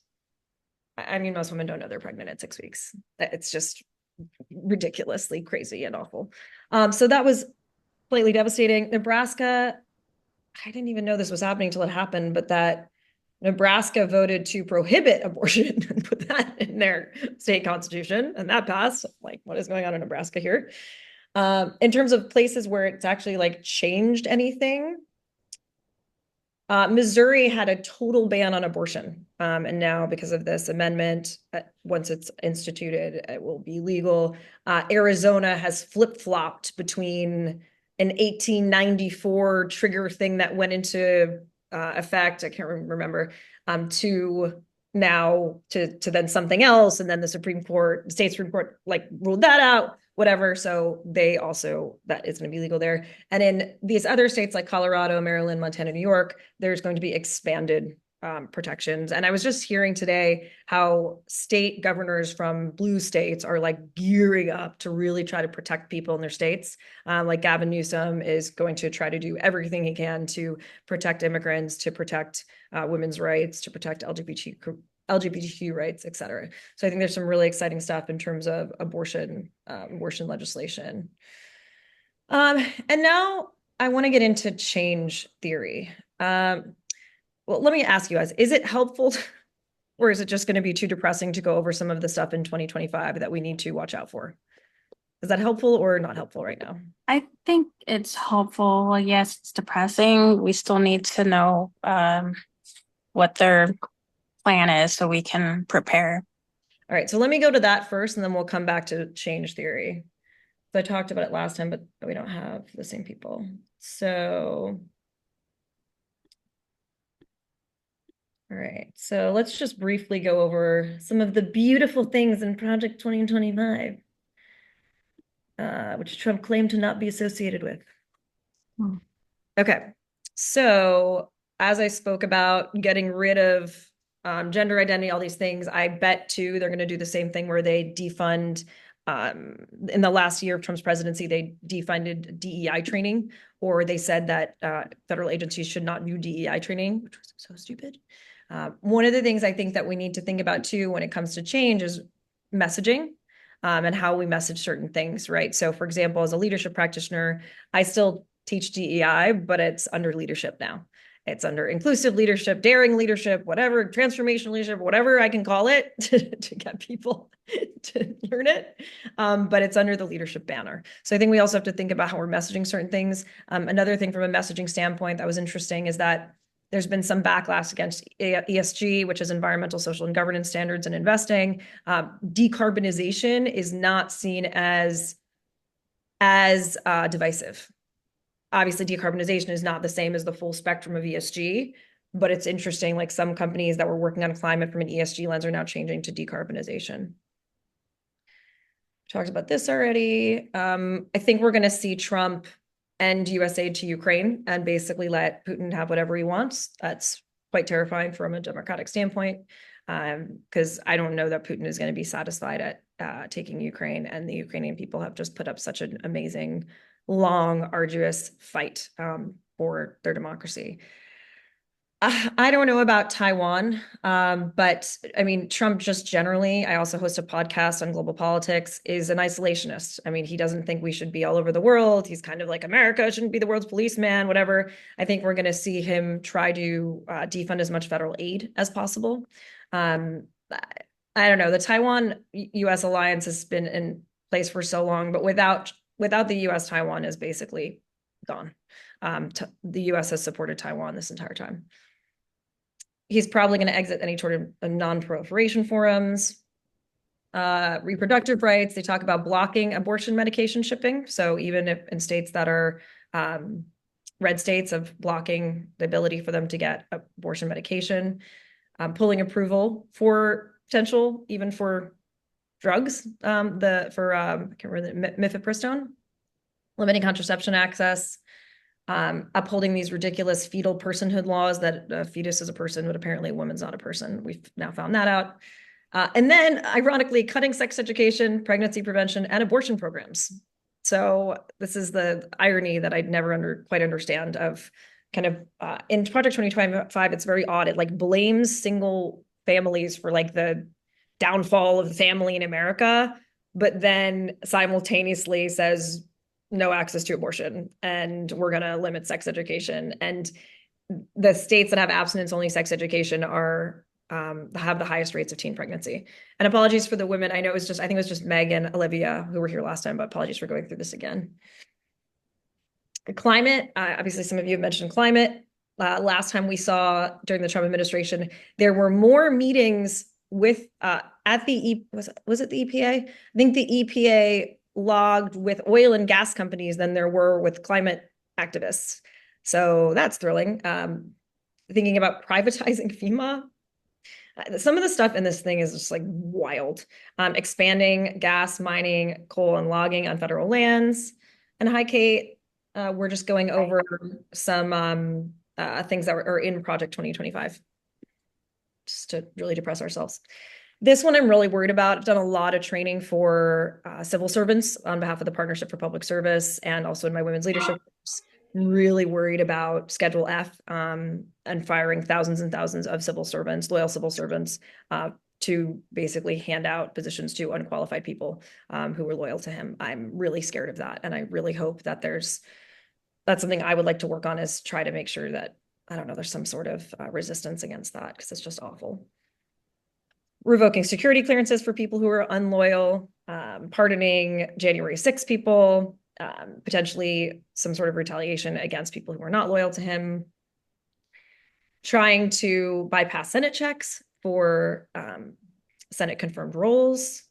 A: I mean, most women don't know they're pregnant at 6 weeks. It's just ridiculously crazy and awful. So that was slightly devastating. Nebraska, I didn't even know this was happening until it happened, but that Nebraska voted to prohibit abortion and put that in their state constitution, and that passed. Like, what is going on in Nebraska here? In terms of places where it's actually like changed anything, Missouri had a total ban on abortion. And now, because of this amendment, once it's instituted, it will be legal. Arizona has flip-flopped between an 1894 trigger thing that went into effect, I can't remember, to now to then something else. And then the state Supreme Court like ruled that out, whatever. So they also, that is going to be legal there. And in these other states like Colorado, Maryland, Montana, New York, there's going to be expanded protections. And I was just hearing today how state governors from blue states are like gearing up to really try to protect people in their states. Like Gavin Newsom is going to try to do everything he can to protect immigrants, to protect women's rights, to protect LGBTQ rights, et cetera. So I think there's some really exciting stuff in terms of abortion legislation. And now I want to get into change theory. Well, let me ask you guys, is it helpful or is it just going to be too depressing to go over some of the stuff in 2025 that we need to watch out for? Is that helpful or not helpful right now?
H: I think it's helpful. Well, yes, it's depressing. We still need to know what their plan is so we can prepare.
A: All right, so let me go to that first and then we'll come back to change theory. So I talked about it last time, but we don't have the same people. So, all right, so let's just briefly go over some of the beautiful things in Project 2025, which Trump claimed to not be associated with. Okay, so as I spoke about getting rid of gender identity, all these things, I bet too they're going to do the same thing where they defund. In the last year of Trump's presidency, they defunded DEI training, or they said that federal agencies should not do DEI training, which was so stupid. One of the things I think that we need to think about too when it comes to change is messaging and how we message certain things, right? So for example, as a leadership practitioner, I still teach DEI, but it's under leadership now. It's under inclusive leadership, daring leadership, whatever, transformational leadership, whatever I can call it to get people to learn it. But it's under the leadership banner. So I think we also have to think about how we're messaging certain things. Another thing from a messaging standpoint that was interesting is that there's been some backlash against ESG, which is environmental, social, and governance standards in investing. Decarbonization is not seen as divisive. Obviously, decarbonization is not the same as the full spectrum of ESG, but it's interesting, like some companies that were working on climate from an ESG lens are now changing to decarbonization. Talked about this already. I think we're going to see Trump end US aid to Ukraine and basically let Putin have whatever he wants. That's quite terrifying from a democratic standpoint, because I don't know that Putin is going to be satisfied at taking Ukraine, and the Ukrainian people have just put up such an amazing, long, arduous fight for their democracy. I don't know about Taiwan, but I mean, Trump just generally, I also host a podcast on global politics, is an isolationist. I mean, he doesn't think we should be all over the world. He's kind of like, America shouldn't be the world's policeman, whatever. I think we're going to see him try to defund as much federal aid as possible. I don't know. The Taiwan-US alliance has been in place for so long, but without the US, Taiwan is basically gone. The US has supported Taiwan this entire time. He's probably going to exit any sort of non-proliferation forums. Reproductive rights, they talk about blocking abortion medication shipping. So even if in states that are red states, of blocking the ability for them to get abortion medication, pulling approval for potential, even for drugs, I can't remember the mifepristone, limiting contraception access, upholding these ridiculous fetal personhood laws that a fetus is a person, but apparently a woman's not a person. We've now found that out. And then, ironically, cutting sex education, pregnancy prevention, and abortion programs. So this is the irony that I'd never quite understand of kind of, in Project 2025, it's very odd. It like blames single families for like the downfall of the family in America, but then simultaneously says, no access to abortion, and we're going to limit sex education. And the states that have abstinence-only sex education are have the highest rates of teen pregnancy. And apologies for the women. I know it was just, I think it was just Meg and Olivia who were here last time, but apologies for going through this again. Climate, obviously some of you have mentioned climate. Last time we saw during the Trump administration, there were more meetings with at the was it the EPA? I think the EPA logged with oil and gas companies than there were with climate activists. So that's thrilling. Thinking about privatizing FEMA. Some of the stuff in this thing is just like wild. Expanding gas, mining, coal, and logging on federal lands. And hi, Kate. We're just going over some things that are in Project 2025, just to really depress ourselves. This one I'm really worried about. I've done a lot of training for civil servants on behalf of the Partnership for Public Service and also in my women's leadership groups. Really worried about Schedule F and firing thousands and thousands of civil servants, loyal civil servants, to basically hand out positions to unqualified people who were loyal to him. I'm really scared of that. And I really hope that that's something I would like to work on, is try to make sure that, I don't know, there's some sort of resistance against that, because it's just awful. Revoking security clearances for people who are unloyal, pardoning January 6 people, potentially some sort of retaliation against people who are not loyal to him, trying to bypass Senate checks for Senate confirmed roles.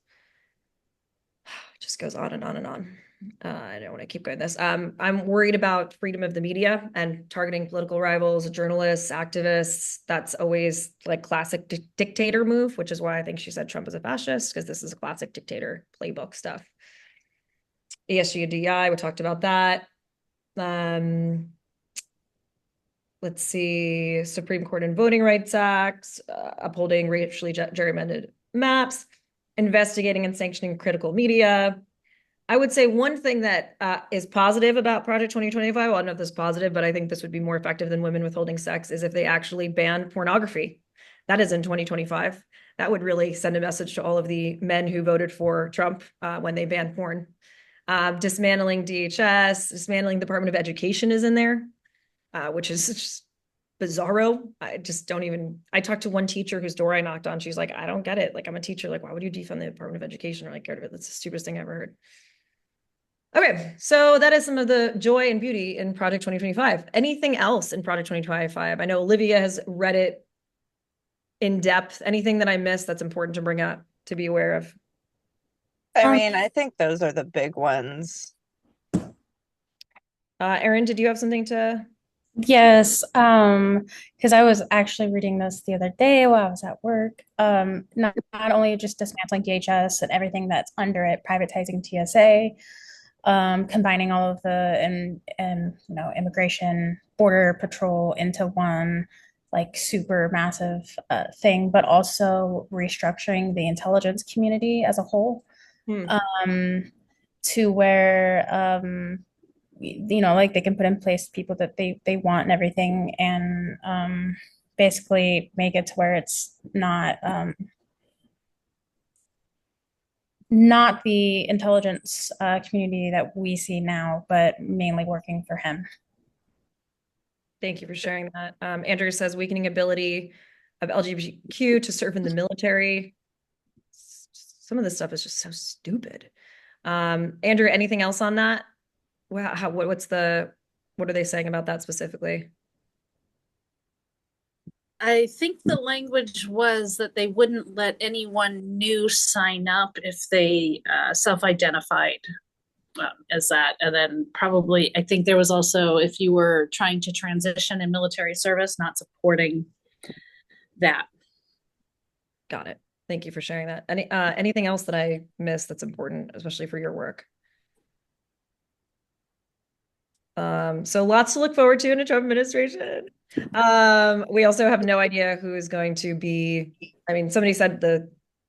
A: It just goes on and on and on. I don't want to keep going this. I'm worried about freedom of the media and targeting political rivals, journalists, activists. That's always like classic dictator move, which is why I think she said Trump is a fascist, because this is a classic dictator playbook stuff. ESG and DEI, we talked about that. Let's see, Supreme Court and Voting Rights Acts, upholding racially gerrymandered maps, investigating and sanctioning critical media. I would say one thing that is positive about Project 2025, well, I don't know if this is positive, but I think this would be more effective than women withholding sex, is if they actually ban pornography. That is in 2025. That would really send a message to all of the men who voted for Trump when they banned porn. Dismantling DHS, dismantling the Department of Education is in there, which is just bizarro. I just don't even, I talked to one teacher whose door I knocked on. She's like, I don't get it. Like, I'm a teacher. Like, why would you defund the Department of Education? Or like, get rid of it. That's the stupidest thing I ever heard. Okay, so that is some of the joy and beauty in Project 2025. Anything else in Project 2025? I know Olivia has read it in depth. Anything that I missed that's important to bring up, to be aware of?
J: I mean, I think those are the big ones.
A: Erin, did you have something to?
H: Yes, because I was actually reading this the other day while I was at work. Not only just dismantling DHS and everything that's under it, privatizing TSA, combining all of the and immigration border patrol into one like super massive thing, but also restructuring the intelligence community as a whole, to where like they can put in place people that they want and everything, and basically make it to where it's not the intelligence community that we see now, but mainly working for him.
A: Thank you for sharing that. Andrew says weakening ability of LGBTQ to serve in the military. Some of this stuff is just so stupid. Andrew, anything else on that? What are they saying about that specifically?
G: I think the language was that they wouldn't let anyone new sign up if they self-identified as that. And then probably, I think there was also, if you were trying to transition in military service, not supporting that.
A: Got it. Thank you for sharing that. Anything else that I missed that's important, especially for your work? So lots to look forward to in a Trump administration. We also have no idea who is going to be, I mean, somebody said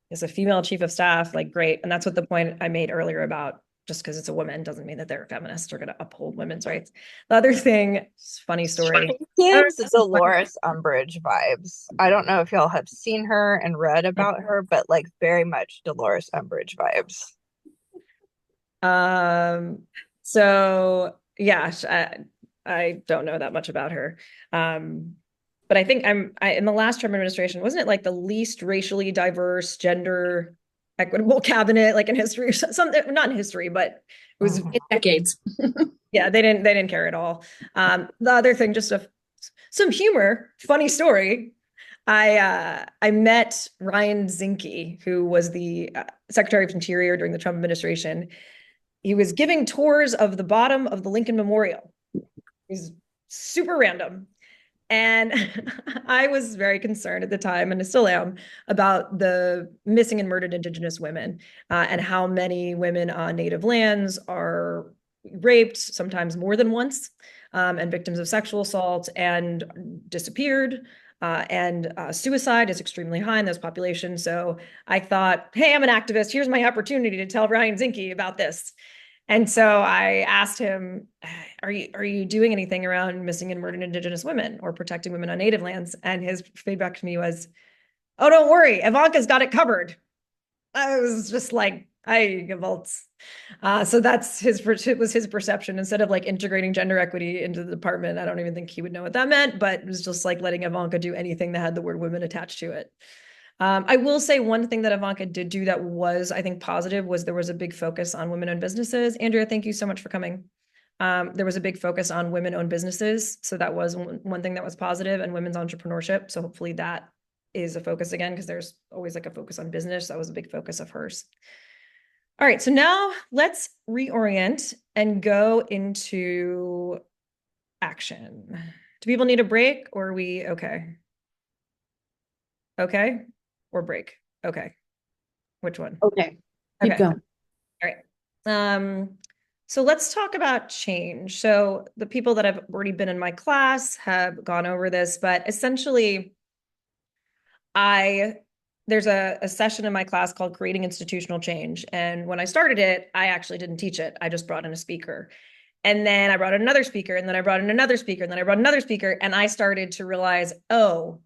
A: is a female chief of staff, like great. And that's what the point I made earlier about just because it's a woman doesn't mean that they're a feminist or going to uphold women's rights. The other thing, funny story.
J: Gives Dolores Umbridge vibes. I don't know if y'all have seen her and read about her, but like very much Dolores Umbridge vibes.
A: So yeah, I don't know that much about her. But I think in the last Trump administration, wasn't it like the least racially diverse, gender equitable cabinet like in history or something? Not in history, but it was
G: In decades.
A: yeah, they didn't care at all. The other thing, just some humor, funny story. I met Ryan Zinke, who was the Secretary of Interior during the Trump administration. He was giving tours of the bottom of the Lincoln Memorial. It was super random. And I was very concerned at the time, and I still am, about the missing and murdered Indigenous women and how many women on Native lands are raped, sometimes more than once, and victims of sexual assault and disappeared. And suicide is extremely high in those populations. So I thought, hey, I'm an activist. Here's my opportunity to tell Ryan Zinke about this. And so I asked him, are you doing anything around missing and murdered Indigenous women or protecting women on Native lands? And his feedback to me was, oh, don't worry, Ivanka's got it covered. I was just like, I gewaltz. So that's it was his perception. Instead of like integrating gender equity into the department, I don't even think he would know what that meant, but it was just like letting Ivanka do anything that had the word women attached to it. I will say one thing that Ivanka did do that was, I think, positive was there was a big focus on women-owned businesses. Andrea, thank you so much for coming. There was a big focus on women-owned businesses. So that was one thing that was positive, and women's entrepreneurship. So hopefully that is a focus again, because there's always like a focus on business. That was a big focus of hers. All right, so now let's reorient and go into action. Do people need a break, or are we okay? Okay, or break? Okay. Which one?
B: Okay. Keep
A: Okay.
B: going.
A: All right. So let's talk about change. So the people that have already been in my class have gone over this, but essentially there's a session in my class called Creating Institutional Change. And when I started it, I actually didn't teach it. I just brought in a speaker. And then I brought in another speaker, and then I brought in another speaker, and then I brought another speaker, and I started to realize, oh,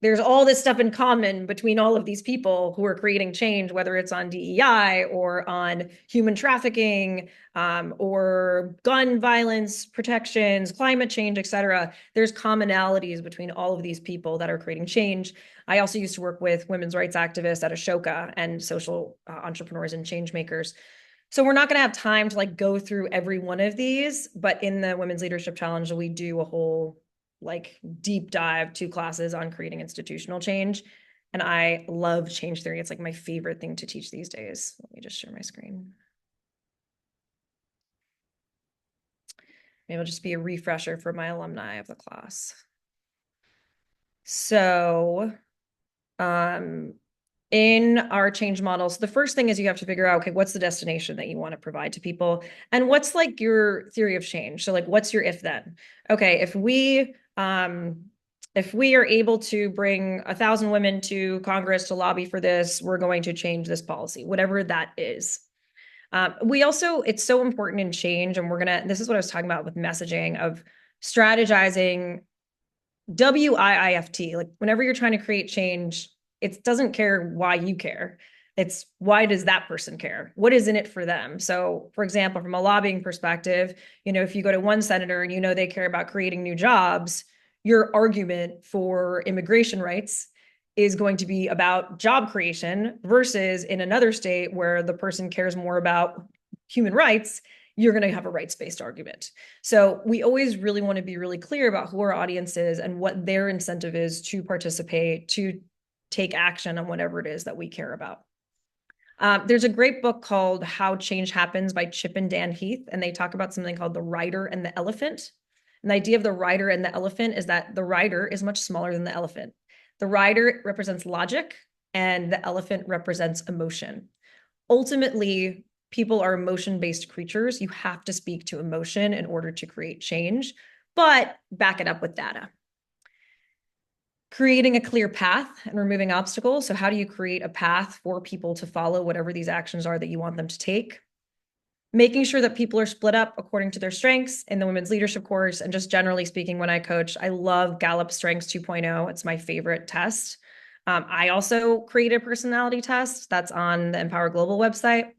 A: there's all this stuff in common between all of these people who are creating change, whether it's on DEI or on human trafficking, or gun violence protections, climate change, et cetera. There's commonalities between all of these people that are creating change. I also used to work with women's rights activists at Ashoka and social entrepreneurs and change makers. So we're not going to have time to like go through every one of these, but in the Women's Leadership Challenge, we do a whole like deep dive 2 classes on creating institutional change. And I love change theory. It's like my favorite thing to teach these days. Let me just share my screen. Maybe it'll just be a refresher for my alumni of the class. So in our change models, the first thing is you have to figure out, okay, what's the destination that you want to provide to people? And what's like your theory of change? So like, what's your if then? Okay, if we are able to bring 1,000 women to Congress to lobby for this, we're going to change this policy, whatever that is. It's so important in change, and this is what I was talking about with messaging of strategizing WIIFT, like whenever you're trying to create change, it doesn't care why you care. It's why does that person care? What is in it for them? So, for example, from a lobbying perspective, if you go to one senator and they care about creating new jobs, your argument for immigration rights is going to be about job creation versus in another state where the person cares more about human rights, you're going to have a rights-based argument. So we always really want to be really clear about who our audience is and what their incentive is to participate, to take action on whatever it is that we care about. There's a great book called How Change Happens by Chip and Dan Heath, and they talk about something called the rider and the elephant. And the idea of the rider and the elephant is that the rider is much smaller than the elephant. The rider represents logic and the elephant represents emotion. Ultimately, people are emotion-based creatures. You have to speak to emotion in order to create change, but back it up with data. Creating a clear path and removing obstacles. So how do you create a path for people to follow whatever these actions are that you want them to take? Making sure that people are split up according to their strengths in the women's leadership course. And just generally speaking, when I coach, I love Gallup Strengths 2.0. It's my favorite test. I also created a personality test that's on the Empower Global website.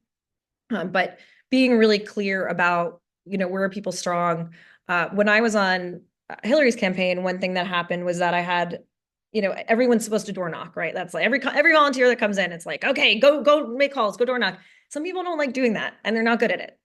A: But being really clear about, where are people strong? when I was on Hillary's campaign, one thing that happened was that I had, everyone's supposed to door knock, right? That's like every volunteer that comes in, it's like, okay, go make calls, go door knock. Some people don't like doing that and they're not good at it.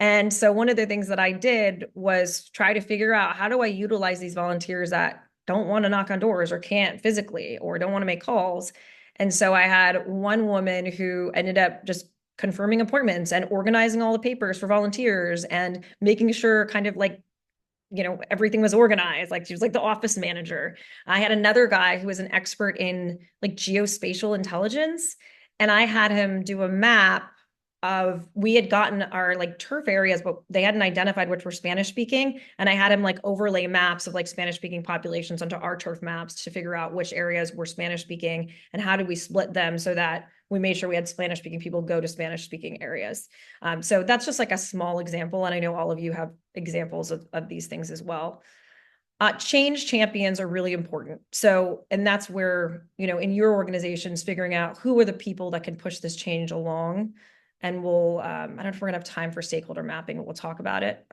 A: And so one of the things that I did was try to figure out, how do I utilize these volunteers that don't want to knock on doors or can't physically or don't want to make calls? And so I had one woman who ended up just confirming appointments and organizing all the papers for volunteers and making sure kind of like, everything was organized. Like she was like the office manager. I had another guy who was an expert in like geospatial intelligence, and I had him do a map of, we had gotten our like turf areas, but they hadn't identified which were Spanish speaking. And I had him like overlay maps of like Spanish speaking populations onto our turf maps to figure out which areas were Spanish speaking and how did we split them so that we made sure we had Spanish speaking people go to Spanish speaking areas. So that's just like a small example. And I know all of you have examples of these things as well. Change champions are really important. So, and that's where, in your organizations, figuring out who are the people that can push this change along. And we'll, I don't know if we're gonna have time for stakeholder mapping, but we'll talk about it.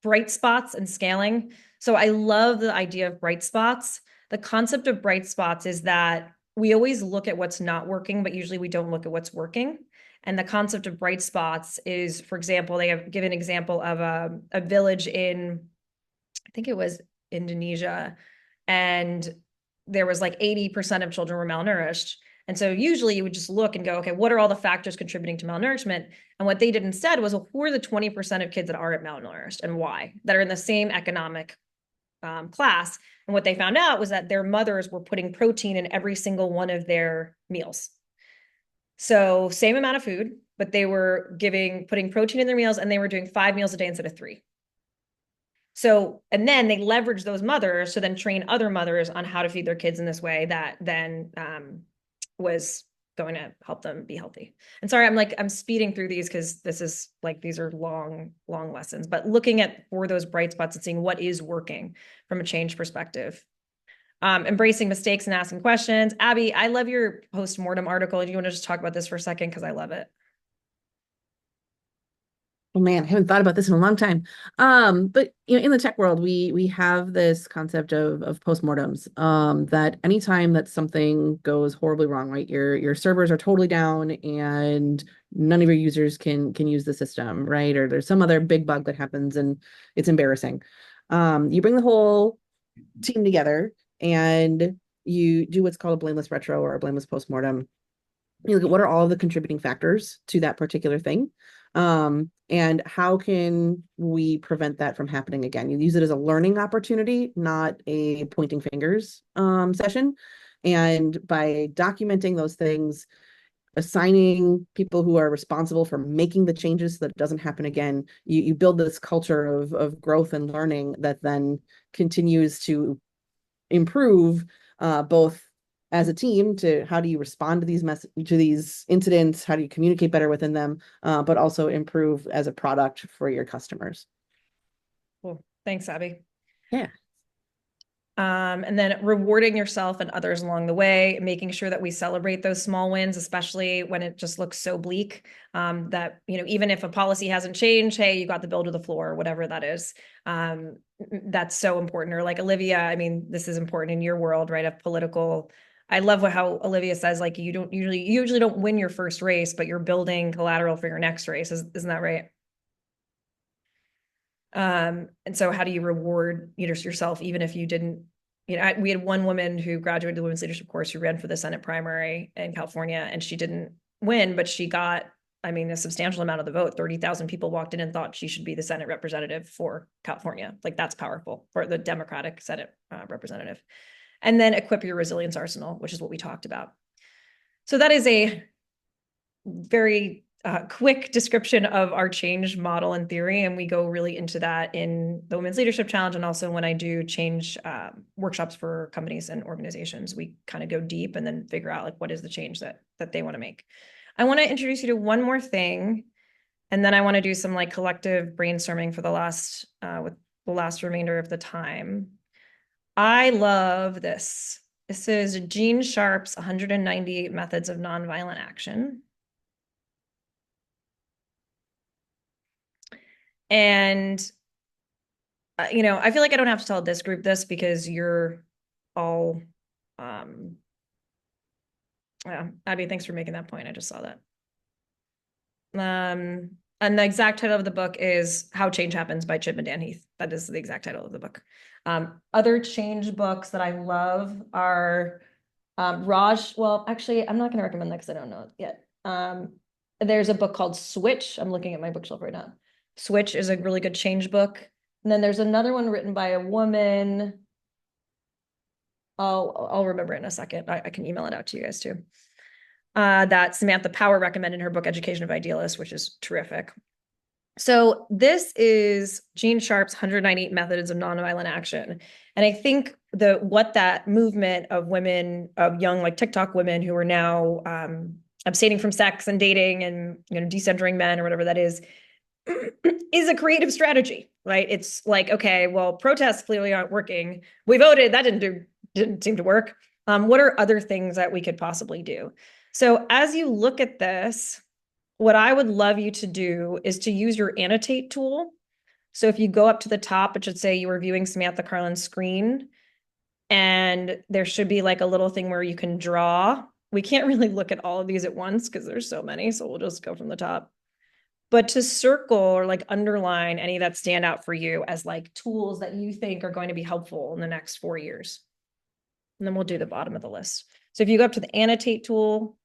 A: Bright spots and scaling. So I love the idea of bright spots. The concept of bright spots is that we always look at what's not working, but usually we don't look at what's working. And the concept of bright spots is, for example, they have given an example of a village in, I think it was Indonesia, and there was like 80% of children were malnourished. And so usually you would just look and go, okay, what are all the factors contributing to malnourishment? And what they did instead was, well, who are the 20% of kids that are malnourished and why, that are in the same economic class? And what they found out was that their mothers were putting protein in every single one of their meals. So same amount of food, but they were putting protein in their meals, and they were doing 5 meals a day instead of 3. So, and then they leverage those mothers to then train other mothers on how to feed their kids in this way that then was going to help them be healthy. And sorry, I'm speeding through these because this is like, these are long lessons, but looking for those bright spots and seeing what is working from a change perspective. Embracing mistakes and asking questions. Abby, I love your post-mortem article. Do you want to just talk about this for a second? Because I love it.
B: Oh man, I haven't thought about this in a long time. But in the tech world, we have this concept of postmortems. That anytime that something goes horribly wrong, right? Your servers are totally down and none of your users can use the system, right? Or there's some other big bug that happens and it's embarrassing. You bring the whole team together and you do what's called a blameless retro or a blameless postmortem. You look at what are all the contributing factors to that particular thing. And how can we prevent that from happening again? You use it as a learning opportunity, not a pointing fingers session. And by documenting those things, assigning people who are responsible for making the changes so that it doesn't happen again, you build this culture of growth and learning that then continues to improve both as a team to how do you respond to these incidents, how do you communicate better within them, but also improve as a product for your customers.
A: Cool. Thanks, Abby.
B: Yeah.
A: And then rewarding yourself and others along the way, making sure that we celebrate those small wins, especially when it just looks so bleak, that, even if a policy hasn't changed, hey, you got the bill to the floor, whatever that is. That's so important. Or like Olivia, I mean, this is important in your world, right? Of political, I love how Olivia says, like, you usually don't win your first race, but you're building collateral for your next race. Isn't that right? And so how do you reward yourself, even if you didn't, we had one woman who graduated the women's leadership course who ran for the Senate primary in California, and she didn't win, but she got, a substantial amount of the vote. 30,000 people walked in and thought she should be the Senate representative for California. Like, that's powerful for the Democratic Senate representative. And then equip your resilience arsenal, which is what we talked about. So that is a very quick description of our change model and theory, and we go really into that in the Women's Leadership Challenge, and also when I do change workshops for companies and organizations, we kind of go deep and then figure out, like, what is the change that they want to make. I want to introduce you to one more thing, and then I want to do some like collective brainstorming for the last with the last remainder of the time. I love this. This is Gene Sharp's 198 Methods of Nonviolent Action. And you know, I feel like I don't have to tell this group this because you're all, yeah, Abby, thanks for making that point. I just saw that. And the exact title of the book is How Change Happens by Chip and Dan Heath. That is the exact title of the book. Other change books that I love are Raj. Well, actually, I'm not going to recommend that because I don't know it yet. There's a book called Switch. I'm looking at my bookshelf right now. Switch is a really good change book. And then there's another one written by a woman. I'll remember it in a second. I can email it out to you guys too. That Samantha Power recommended in her book, Education of Idealists, which is terrific. So this is Gene Sharp's 198 Methods of Nonviolent Action. And I think what that movement of women, of young like TikTok women who are now abstaining from sex and dating and, you know, decentering men or whatever that is a creative strategy, right? It's like, okay, well, protests clearly aren't working. We voted, that didn't seem to work. What are other things that we could possibly do? So as you look at this, what I would love you to do is to use your annotate tool. So if you go up to the top, it should say you are viewing Samantha Karlin's screen. And there should be like a little thing where you can draw. We can't really look at all of these at once because there's so many. So we'll just go from the top. But to circle or like underline any that stand out for you as like tools that you think are going to be helpful in the next 4 years. And then we'll do the bottom of the list. So if you go up to the annotate tool,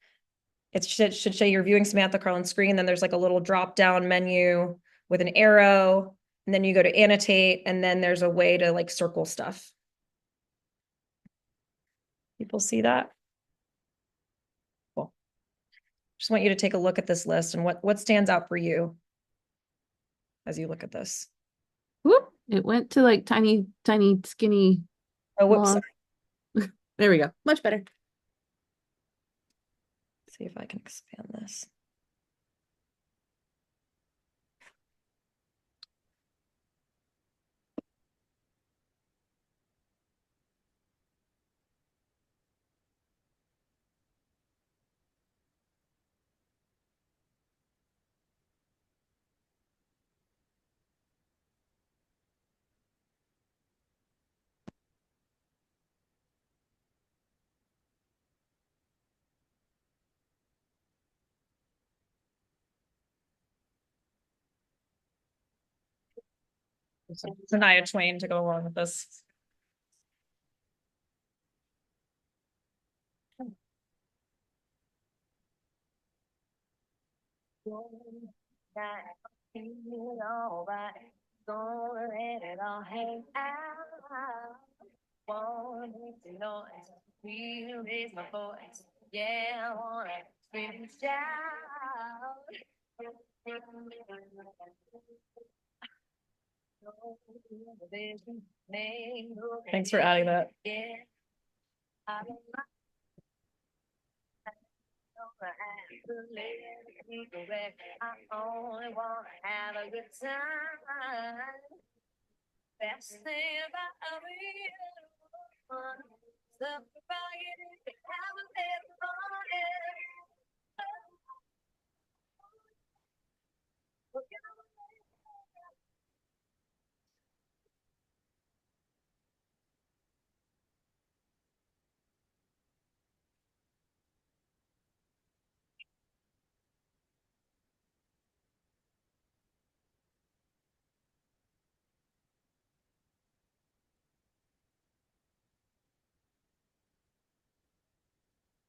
A: it should say you're viewing Samantha Karlin's screen. Then there's like a little drop down menu with an arrow. And then you go to annotate. And then there's a way to like circle stuff. People see that? Cool. Just want you to take a look at this list and what stands out for you as you look at this.
B: Whoop, it went to like tiny, skinny.
A: Oh, whoops.
B: There we go. Much better.
A: See if I can expand this. Shania Twain to go along with this. Thanks for adding that.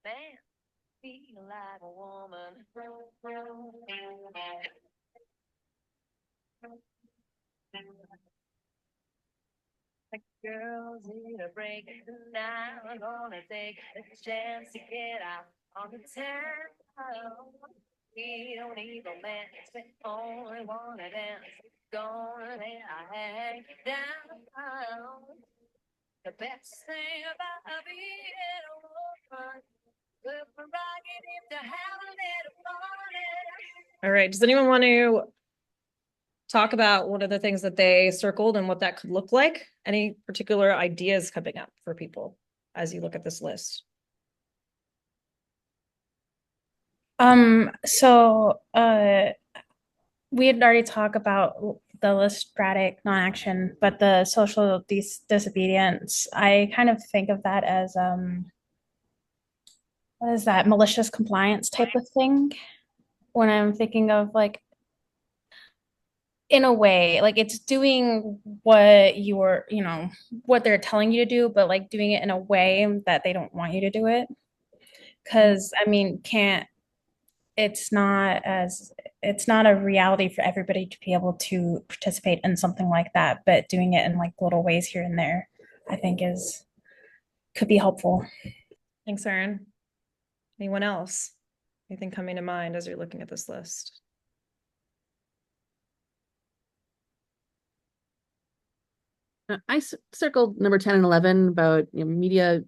A: Man, feel like a woman. The girls need a break. Now I'm gonna take a chance to get out on the town. We don't need romance, we only wanna dance. Gonna let our hang down. The best thing about being a woman. All right. Does anyone want to talk about one of the things that they circled and what that could look like? Any particular ideas coming up for people as you look at this list?
H: So we had already talked about the illustratic non-action, but the social disobedience, I kind of think of that as what is that, malicious compliance type of thing when I'm thinking of like, in a way, like it's doing what you're, what they're telling you to do, but like doing it in a way that they don't want you to do it. Because I mean, it's not as it's not a reality for everybody to be able to participate in something like that, but doing it in like little ways here and there, I think is could be helpful.
A: Thanks, Erin. Anyone else? Anything coming to mind as you're looking at this list?
B: I circled number 10 and 11 about media,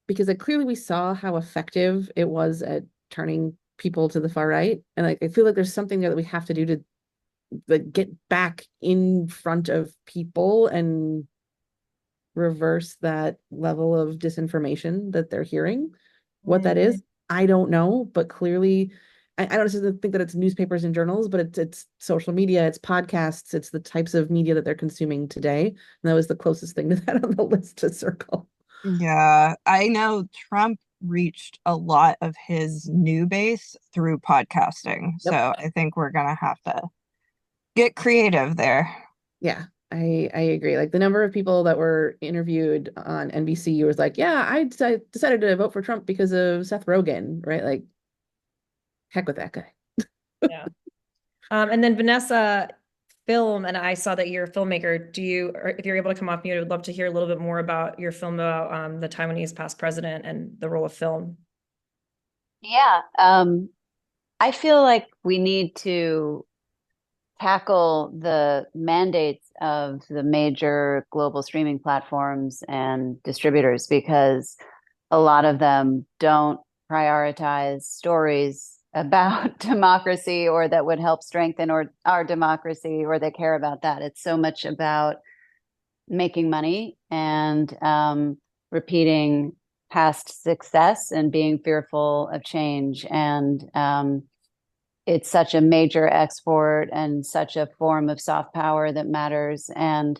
B: because clearly we saw how effective it was at turning people to the far right. And I feel like there's something there that we have to do to like get back in front of people and reverse that level of disinformation that they're hearing. What that is, I don't know, but clearly I don't necessarily think that it's newspapers and journals, but it's social media, it's podcasts, it's the types of media that they're consuming today. And that was the closest thing to that on the list to circle.
J: Yeah, I know Trump reached a lot of his new base through podcasting.
B: Yep.
J: So I think we're gonna have to get creative there.
B: Yeah, I agree. Like the number of people that were interviewed on NBC was like, yeah, I decided to vote for Trump because of Seth Rogen, right? Like, heck with that guy.
A: Yeah. And then Vanessa, film, and I saw that you're a filmmaker. Or if you're able to come off mute, I would love to hear a little bit more about your film about the Taiwanese past president and the role of film.
K: Yeah, I feel like we need to tackle the mandates of the major global streaming platforms and distributors, because a lot of them don't prioritize stories about democracy or that would help strengthen our democracy, or they care about that. It's so much about making money and repeating past success and being fearful of change. And it's such a major export and such a form of soft power that matters. And,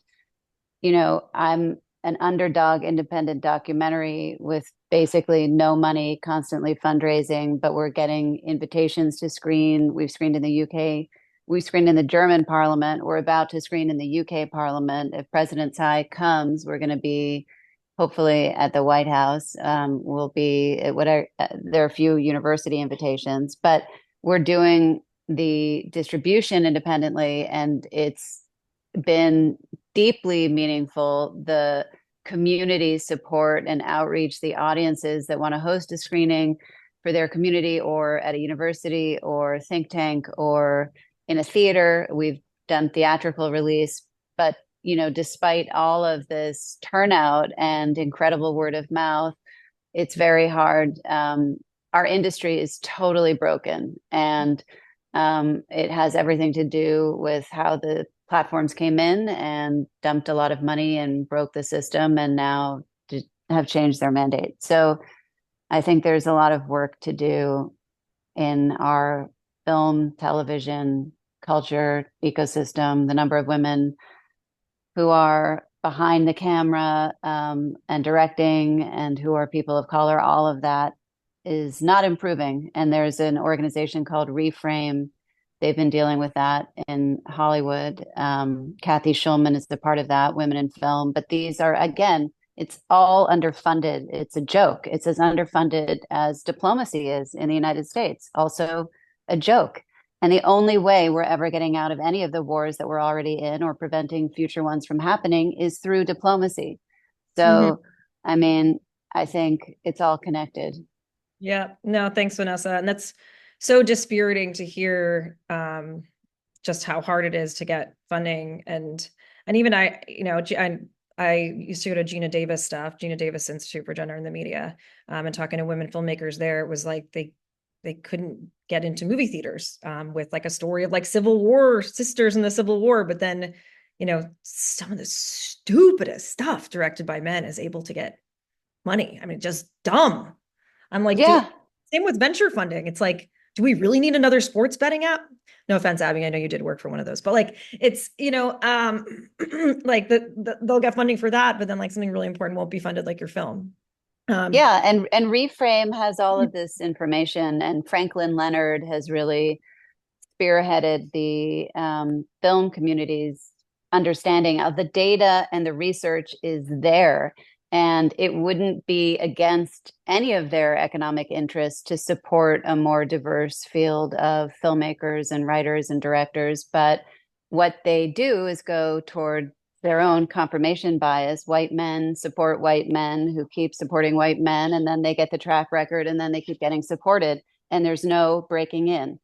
K: I'm an underdog independent documentary with basically no money, constantly fundraising, but we're getting invitations to screen. We've screened in the UK. We screened in the German parliament. We're about to screen in the UK parliament. If President Tsai comes, we're going to be hopefully at the White House. We'll be at whatever, there are a few university invitations, but we're doing the distribution independently, and it's been deeply meaningful. The community support and outreach, the audiences that want to host a screening for their community or at a university or think tank or in a theater. We've done theatrical release, but despite all of this turnout and incredible word of mouth, it's very hard. Our industry is totally broken, and it has everything to do with how the platforms came in and dumped a lot of money and broke the system, and now have changed their mandate. So I think there's a lot of work to do in our film, television, culture ecosystem. The number of women who are behind the camera and directing, and who are people of color, all of that is not improving. And there's an organization called Reframe. They've been dealing with that in Hollywood. Kathy Schulman is the part of that, Women in Film. But these are, again, it's all underfunded. It's a joke. It's as underfunded as diplomacy is in the United States. Also a joke. And the only way we're ever getting out of any of the wars that we're already in, or preventing future ones from happening, is through diplomacy. So, I mean, I think it's all connected.
A: Yeah, no, thanks, Vanessa. And that's so dispiriting to hear just how hard it is to get funding. And even I used to go to Gina Davis Institute for Gender in the Media, and talking to women filmmakers there, it was like they couldn't get into movie theaters with like a story of like Civil War sisters in the Civil War, but then some of the stupidest stuff directed by men is able to get money. I mean, just dumb. I'm like,
K: yeah.
A: Same with venture funding. It's like do we really need another sports betting app? No offense, Abby, I know you did work for one of those, but like it's, like they'll get funding for that, but then like something really important won't be funded, like your film.
K: Yeah, and Reframe has all of this information, and Franklin Leonard has really spearheaded the film community's understanding of the data, and the research is there. And it wouldn't be against any of their economic interests to support a more diverse field of filmmakers and writers and directors. But what they do is go toward their own confirmation bias. White men support white men who keep supporting white men, and then they get the track record, and then they keep getting supported, and there's no breaking in.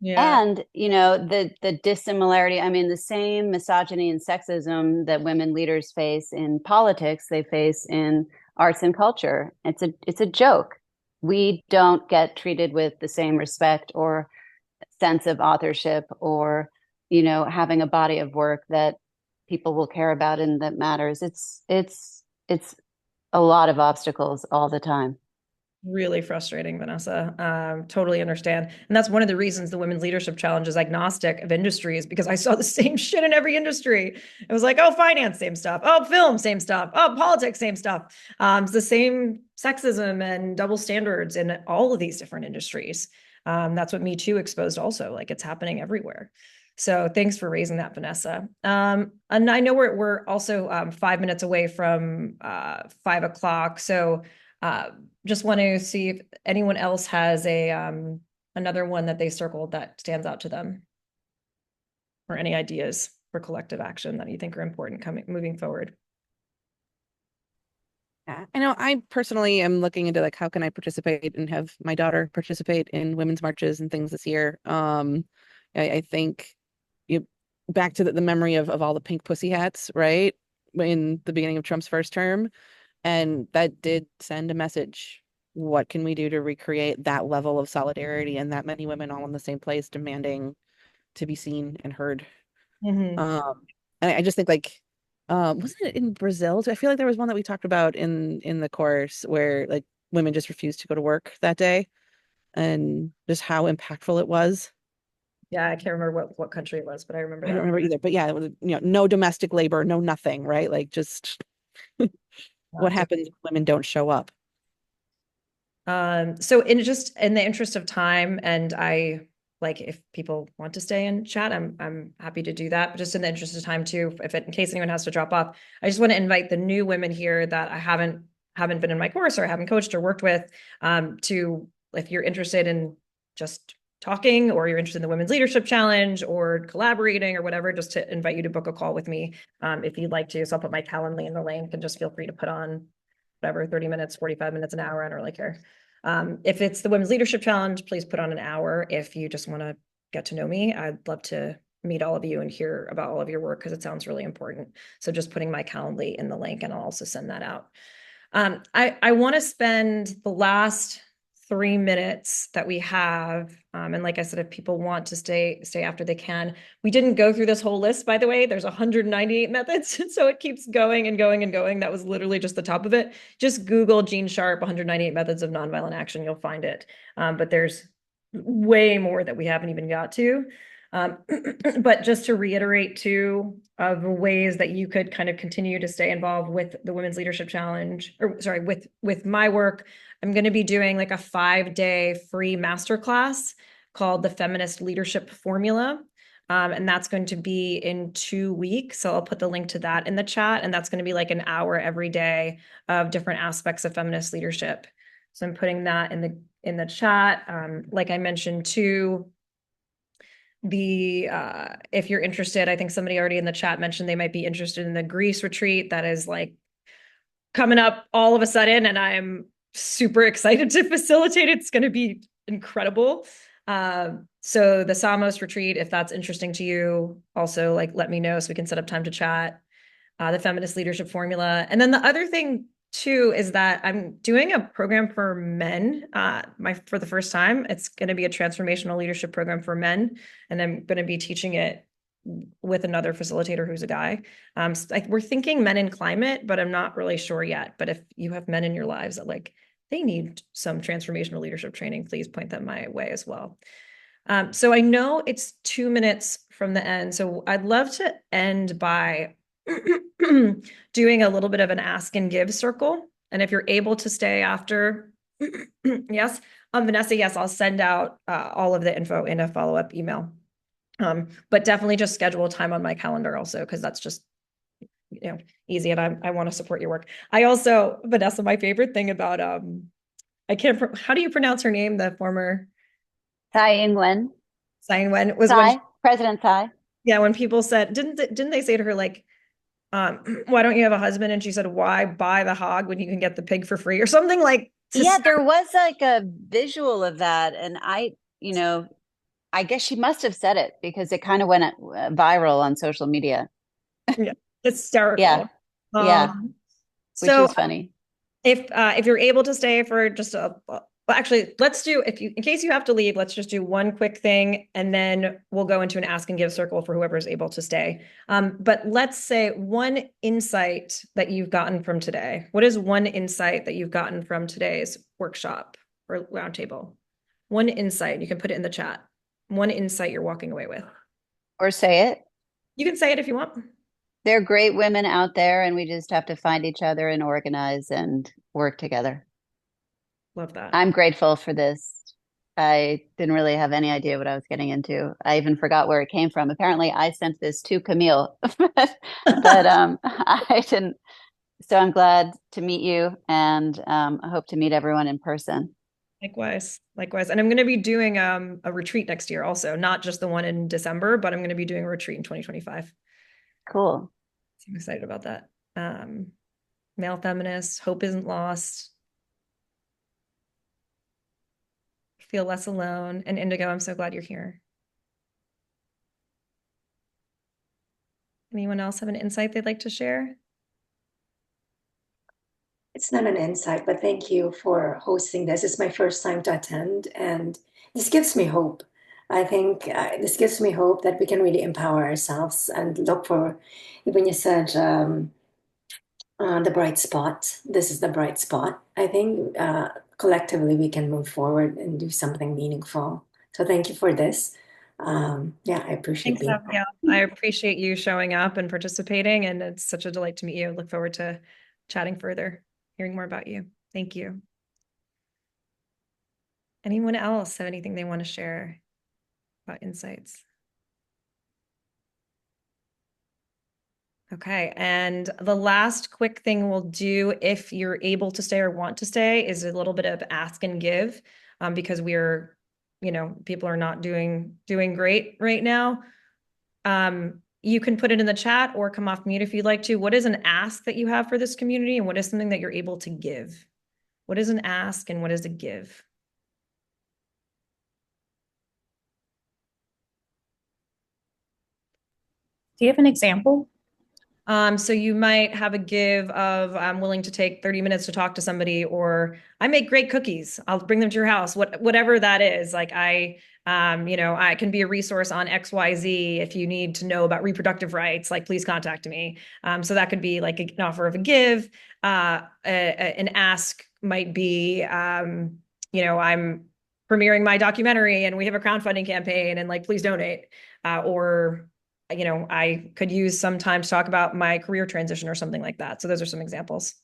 A: Yeah.
K: And the dissimilarity, I mean, the same misogyny and sexism that women leaders face in politics, they face in arts and culture. It's a joke. We don't get treated with the same respect or sense of authorship, or having a body of work that people will care about and that matters. It's a lot of obstacles all the time.
A: Really frustrating, Vanessa. Totally understand. And that's one of the reasons the Women's Leadership Challenge is agnostic of industries, because I saw the same shit in every industry. It was like, oh, finance, same stuff. Oh, film, same stuff. Oh, politics, same stuff. It's the same sexism and double standards in all of these different industries. That's what Me Too exposed also. Like it's happening everywhere. So thanks for raising that, Vanessa. And I know we're also 5 minutes away from 5 o'clock. So just want to see if anyone else has a another one that they circled that stands out to them, or any ideas for collective action that you think are important moving forward.
B: Yeah, I know I personally am looking into like how can I participate and have my daughter participate in women's marches and things this year. I think you back to the memory of all the pink pussy hats, right? In the beginning of Trump's first term. And that did send a message. What can we do to recreate that level of solidarity and that many women all in the same place demanding to be seen and heard?
A: Mm-hmm.
B: And I just think like, wasn't it in Brazil? I feel like there was one that we talked about in the course where like women just refused to go to work that day, and just how impactful it was.
A: Yeah, I can't remember what country it was, but I remember
B: I don't
A: that.
B: remember either, but yeah, it was, no domestic labor, no nothing, right? Like just what happens if women don't show up?
A: So in the interest of time, and like if people want to stay and chat, I'm happy to do that. But just in the interest of time too, in case anyone has to drop off, I just want to invite the new women here that I haven't been in my course or haven't coached or worked with, to, if you're interested in just talking, or you're interested in the Women's Leadership Challenge or collaborating or whatever, just to invite you to book a call with me, if you'd like to. So I'll put my Calendly in the link, and just feel free to put on whatever, 30 minutes, 45 minutes, an hour. I don't really care. If it's the Women's Leadership Challenge, please put on an hour. If you just want to get to know me, I'd love to meet all of you and hear about all of your work, because it sounds really important. So just putting my Calendly in the link, and I'll also send that out. I want to spend the last 3 minutes that we have, and like I said, if people want to stay after, they can. We didn't go through this whole list, by the way. There's 198 methods, so it keeps going and going and going. That was literally just the top of it. Just Google Gene Sharp 198 methods of nonviolent action, you'll find it. But there's way more that we haven't even got to. But just to reiterate two of the ways that you could kind of continue to stay involved with the Women's Leadership Challenge, or sorry, with my work, I'm going to be doing like a 5-day free masterclass called the Feminist Leadership Formula. And that's going to be in 2 weeks. So I'll put the link to that in the chat. And that's going to be like an hour every day of different aspects of feminist leadership. So I'm putting that in the chat. Like I mentioned too, if you're interested, I think somebody already in the chat mentioned they might be interested in the Greece retreat that is like coming up all of a sudden, and I'm super excited to facilitate it. It's going to be incredible. So the Samos retreat, if that's interesting to you, also like let me know so we can set up time to chat. The Feminist Leadership Formula. And then the other thing too is that I'm doing a program for men for the first time. It's going to be a transformational leadership program for men, and I'm going to be teaching it with another facilitator who's a guy. So we're thinking men in climate, but I'm not really sure yet. But if you have men in your lives that like they need some transformational leadership training, please point them my way as well. So I know it's 2 minutes from the end, so I'd love to end by doing a little bit of an ask and give circle. And if you're able to stay after, yes, Vanessa, yes, I'll send out all of the info in a follow-up email. But definitely just schedule time on my calendar also, because that's just easy, and I want to support your work. I also, Vanessa, my favorite thing about how do you pronounce her name? The former
K: Tsai Ing-wen.
A: Tsai Ing-wen was
K: Tsai,
A: when
K: President Tsai.
A: yeah, when people said, didn't they say to her like, why don't you have a husband? And she said, why buy the hog when you can get the pig for free or something like.
K: Yeah, there was like a visual of that, and I guess she must have said it because it kind of went viral on social media.
A: Yeah, hysterical.
K: Yeah, which
A: so
K: is funny.
A: If you're able to stay for just well, actually, let's do, in case you have to leave, let's just do one quick thing, and then we'll go into an ask and give circle for whoever is able to stay. But let's say one insight that you've gotten from today. What is one insight that you've gotten from today's workshop or roundtable? One insight, you can put it in the chat. One insight you're walking away with.
K: Or say it.
A: You can say it if you want.
K: There are great women out there, and we just have to find each other and organize and work together.
A: Love that.
K: I'm grateful for this. I didn't really have any idea what I was getting into. I even forgot where it came from. Apparently, I sent this to Camille, but I didn't. So I'm glad to meet you, and I hope to meet everyone in person.
A: Likewise. And I'm going to be doing a retreat next year also, not just the one in December, but I'm going to be doing a retreat in 2025.
K: Cool.
A: I'm excited about that. Male feminists, hope isn't lost. Feel less alone. And Indigo, I'm so glad you're here. Anyone else have an insight they'd like to share?
I: It's not an insight, but thank you for hosting this. It's my first time to attend, and this gives me hope. I think this gives me hope that we can really empower ourselves and look for, when you said the bright spot, this is the bright spot. I think collectively we can move forward and do something meaningful. So thank you for this. Yeah, I appreciate
A: Thanks, Abigail. I appreciate you showing up and participating, and it's such a delight to meet you. Look forward to chatting further, hearing more about you. Thank you. Anyone else have anything they want to share about insights? Okay, and the last quick thing we'll do, if you're able to stay or want to stay, is a little bit of ask and give, because we're, people are not doing great right now. You can put it in the chat or come off mute if you'd like to. What is an ask that you have for this community, and what is something that you're able to give? What is an ask and what is a give?
H: Do you have an example?
A: So you might have a give of, I'm willing to take 30 minutes to talk to somebody, or I make great cookies. I'll bring them to your house. Whatever that is, like I can be a resource on XYZ. If you need to know about reproductive rights, like please contact me. So that could be like an offer of a give. An ask might be, I'm premiering my documentary and we have a crowdfunding campaign and like, please donate. Or I could use some time to talk about my career transition or something like that. So those are some examples.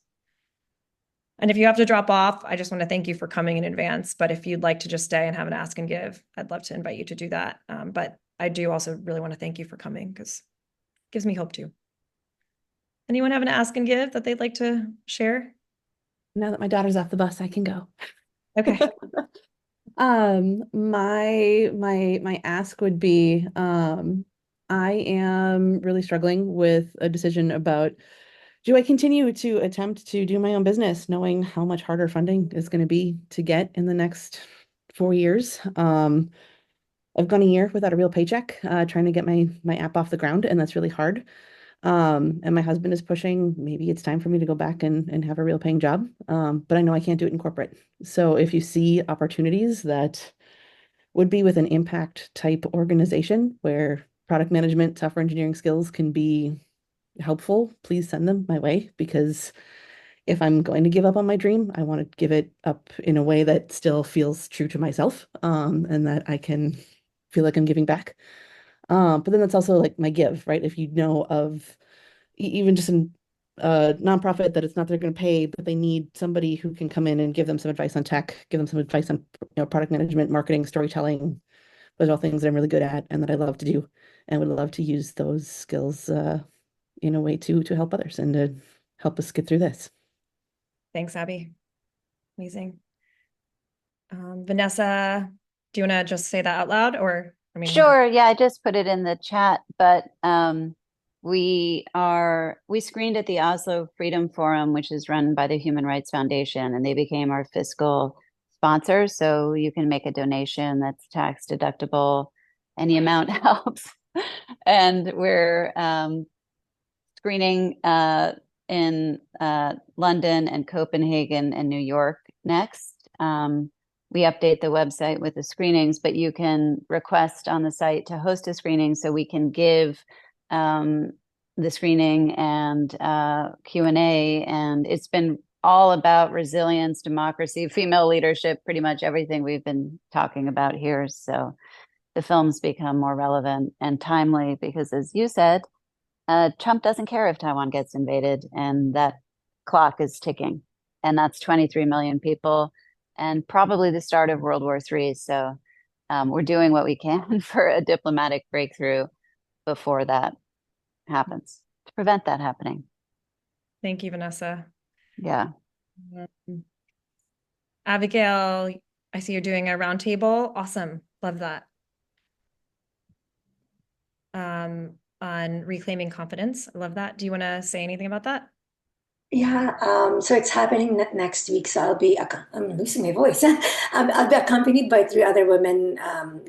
A: And if you have to drop off, I just want to thank you for coming in advance. But if you'd like to just stay and have an ask and give, I'd love to invite you to do that. But I do also really want to thank you for coming, because it gives me hope too. Anyone have an ask and give that they'd like to share?
B: Now that my daughter's off the bus, I can go.
A: Okay.
B: My ask would be, I am really struggling with a decision about, do I continue to attempt to do my own business, knowing how much harder funding is going to be to get in the next 4 years? I've gone a year without a real paycheck, trying to get my app off the ground, and that's really hard. And my husband is pushing, maybe it's time for me to go back and have a real paying job. But I know I can't do it in corporate. So if you see opportunities that would be with an impact type organization where product management, software engineering skills can be helpful, please send them my way, because if I'm going to give up on my dream, I want to give it up in a way that still feels true to myself, and that I can feel like I'm giving back. But then that's also like my give, right? If you know of even just a nonprofit that it's not they're going to pay, but they need somebody who can come in and give them some advice on tech, give them some advice on product management, marketing, storytelling. Those are all things that I'm really good at and that I love to do, and would love to use those skills in a way to help others and to help us get through this.
A: Thanks, Abby. Amazing. Vanessa, do you want to just say that out loud, or I mean,
K: Sure. Yeah, I just put it in the chat, but we screened at the Oslo Freedom Forum, which is run by the Human Rights Foundation, and they became our fiscal sponsor. So you can make a donation that's tax deductible. Any amount helps. And we're screening in London and Copenhagen and New York next. We update the website with the screenings, but you can request on the site to host a screening so we can give the screening and Q&A. And it's been all about resilience, democracy, female leadership, pretty much everything we've been talking about here. So the films become more relevant and timely because, as you said, Trump doesn't care if Taiwan gets invaded, and that clock is ticking. And that's 23 million people and probably the start of World War III. So we're doing what we can for a diplomatic breakthrough before that happens, to prevent that happening.
A: thank you, Vanessa.
K: Yeah.
A: Abigail, I see you're doing a roundtable. Awesome. Love that. On reclaiming confidence. I love that. Do you want to say anything about that?
I: Yeah, so it's happening next week. So I'm losing my voice. I'll be accompanied by three other women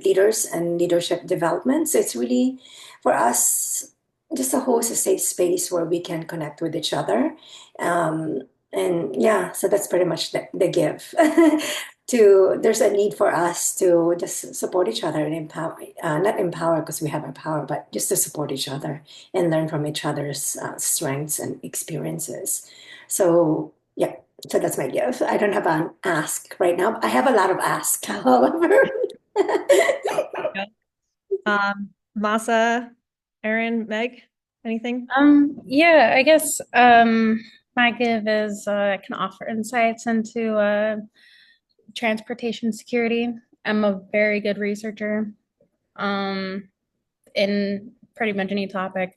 I: leaders and leadership development. So it's really for us just to host a safe space where we can connect with each other. Um, and yeah, so that's pretty much the give. There's a need for us to just support each other and empower, not empower because we have our power, but just to support each other and learn from each other's strengths and experiences. So yeah, so that's my gift. I don't have an ask right now. I have a lot of ask, however.
A: Masa, Erin, Meg, anything?
H: Yeah, I guess my give is I can offer insights into transportation security. I'm a very good researcher in pretty much any topic.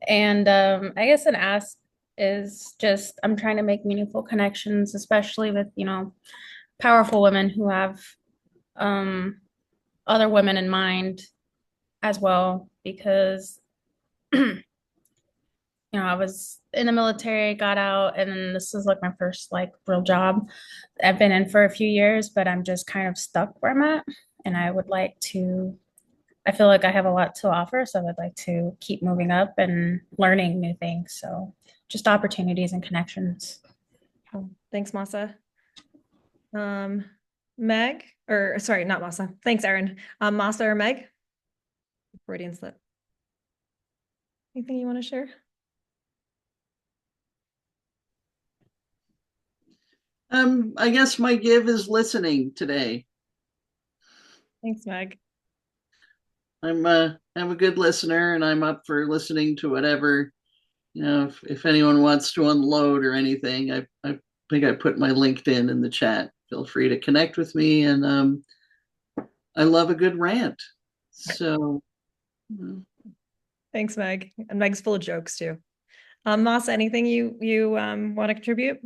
H: And I guess an ask is just I'm trying to make meaningful connections, especially with, powerful women who have other women in mind as well, because I was in the military, got out, and then this is like my first like real job. I've been in for a few years, but I'm just kind of stuck where I'm at. And I feel like I have a lot to offer, so I'd like to keep moving up and learning new things. So just opportunities and connections.
A: Oh, thanks, Masa. Meg, or sorry, not Masa. Thanks, Erin. Masa or Meg? Freudian slip. Anything you want to share?
E: I guess my give is listening today.
A: Thanks, Meg.
E: I'm a good listener, and I'm up for listening to whatever. If anyone wants to unload or anything, I think I put my LinkedIn in the chat. Feel free to connect with me, and I love a good rant. So
A: thanks, Meg. And Meg's full of jokes too. Masa, anything you want to contribute?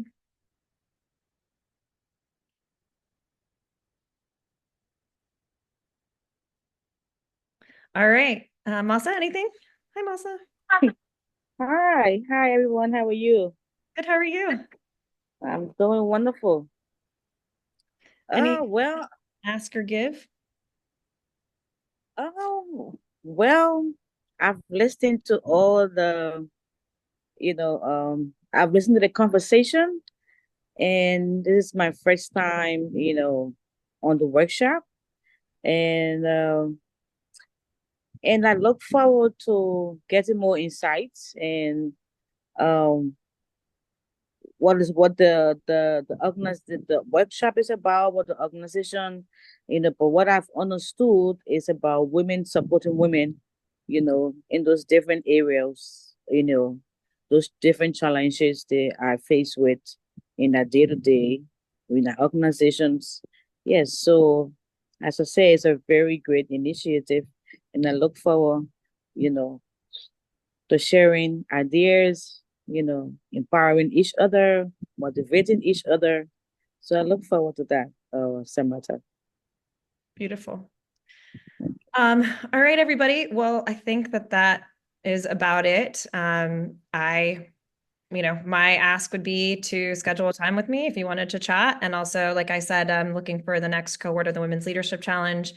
A: All right. Masa, anything? Hi, Masa.
L: Hi everyone. How are you?
A: Good. How are you?
L: I'm doing wonderful.
A: Any
L: Well,
A: ask or give?
L: oh, well, I've listened to all I've listened to the conversation, and this is my first time, on the workshop, and I look forward to getting more insights and um what the workshop is about, what the organization, but what I've understood is about women supporting women, in those different areas, those different challenges they are faced with in their day to day, in their organizations. Yes, so as I say, it's a very great initiative, and I look forward, you know, to sharing ideas, empowering each other, motivating each other. So I look forward to that, Samantha.
A: Beautiful. All right, everybody. Well, I think that is about it. My ask would be to schedule a time with me if you wanted to chat. And also, like I said, I'm looking for the next cohort of the Women's Leadership Challenge.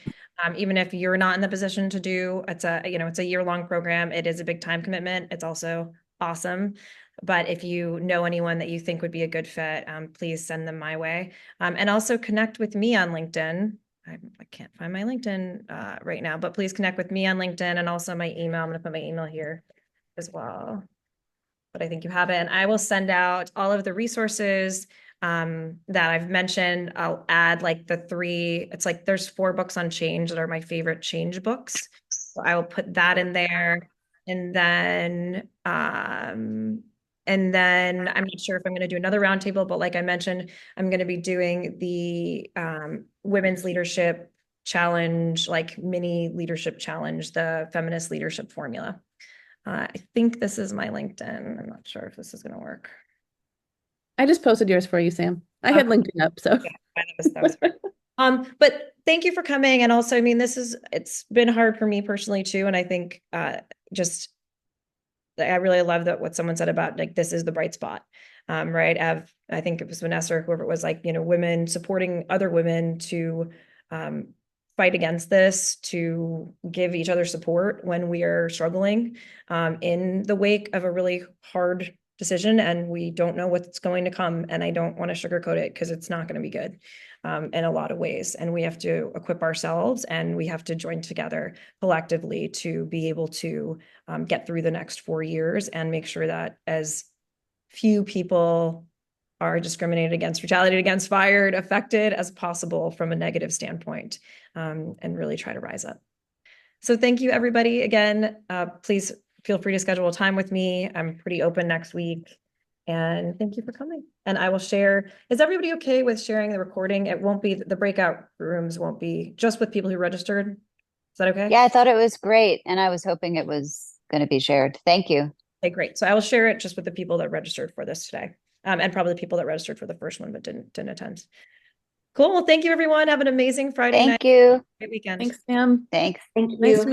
A: Even if you're not in the position to do, it's a year-long program. It is a big time commitment. It's also awesome. But if you know anyone that you think would be a good fit, please send them my way. And also connect with me on LinkedIn. I can't find my LinkedIn right now, but please connect with me on LinkedIn and also my email. I'm going to put my email here as well. But I think you have it. And I will send out all of the resources that I've mentioned. I'll add like there's 4 books on change that are my favorite change books. So I will put that in there. And then I'm not sure if I'm going to do another roundtable, but like I mentioned, I'm going to be doing the Women's Leadership Challenge, like mini leadership challenge, the Feminist Leadership Formula. I think this is my LinkedIn. I'm not sure if this is going to work.
B: I just posted yours for you, Sam. I had LinkedIn up, so.
A: Yeah, that was but thank you for coming. And also, I mean, it's been hard for me personally too. And I think I really love that what someone said about like, this is the bright spot, right? I think it was Vanessa or whoever it was, like, women supporting other women to fight against this, to give each other support when we are struggling in the wake of a really hard decision and we don't know what's going to come. And I don't want to sugarcoat it because it's not going to be good in a lot of ways. And we have to equip ourselves and we have to join together collectively to be able to get through the next 4 years and make sure that as few people are discriminated against, retaliated against, fired, affected as possible from a negative standpoint, and really try to rise up. So thank you, everybody. Again, please feel free to schedule a time with me. I'm pretty open next week. And thank you for coming. And I will share. Is everybody okay with sharing the recording? It won't be, the breakout rooms won't be just with people who registered. Is that okay?
K: Yeah, I thought it was great. And I was hoping it was going to be shared. Thank you.
A: Okay, great. So I will share it just with the people that registered for this today. And probably the people that registered for the first one but didn't attend. Cool. Well, thank you, everyone. Have an amazing Friday night.
K: Thank you.
A: Great weekend.
B: Thanks, Sam.
K: Thanks.
I: Thank you.
B: Nice to meet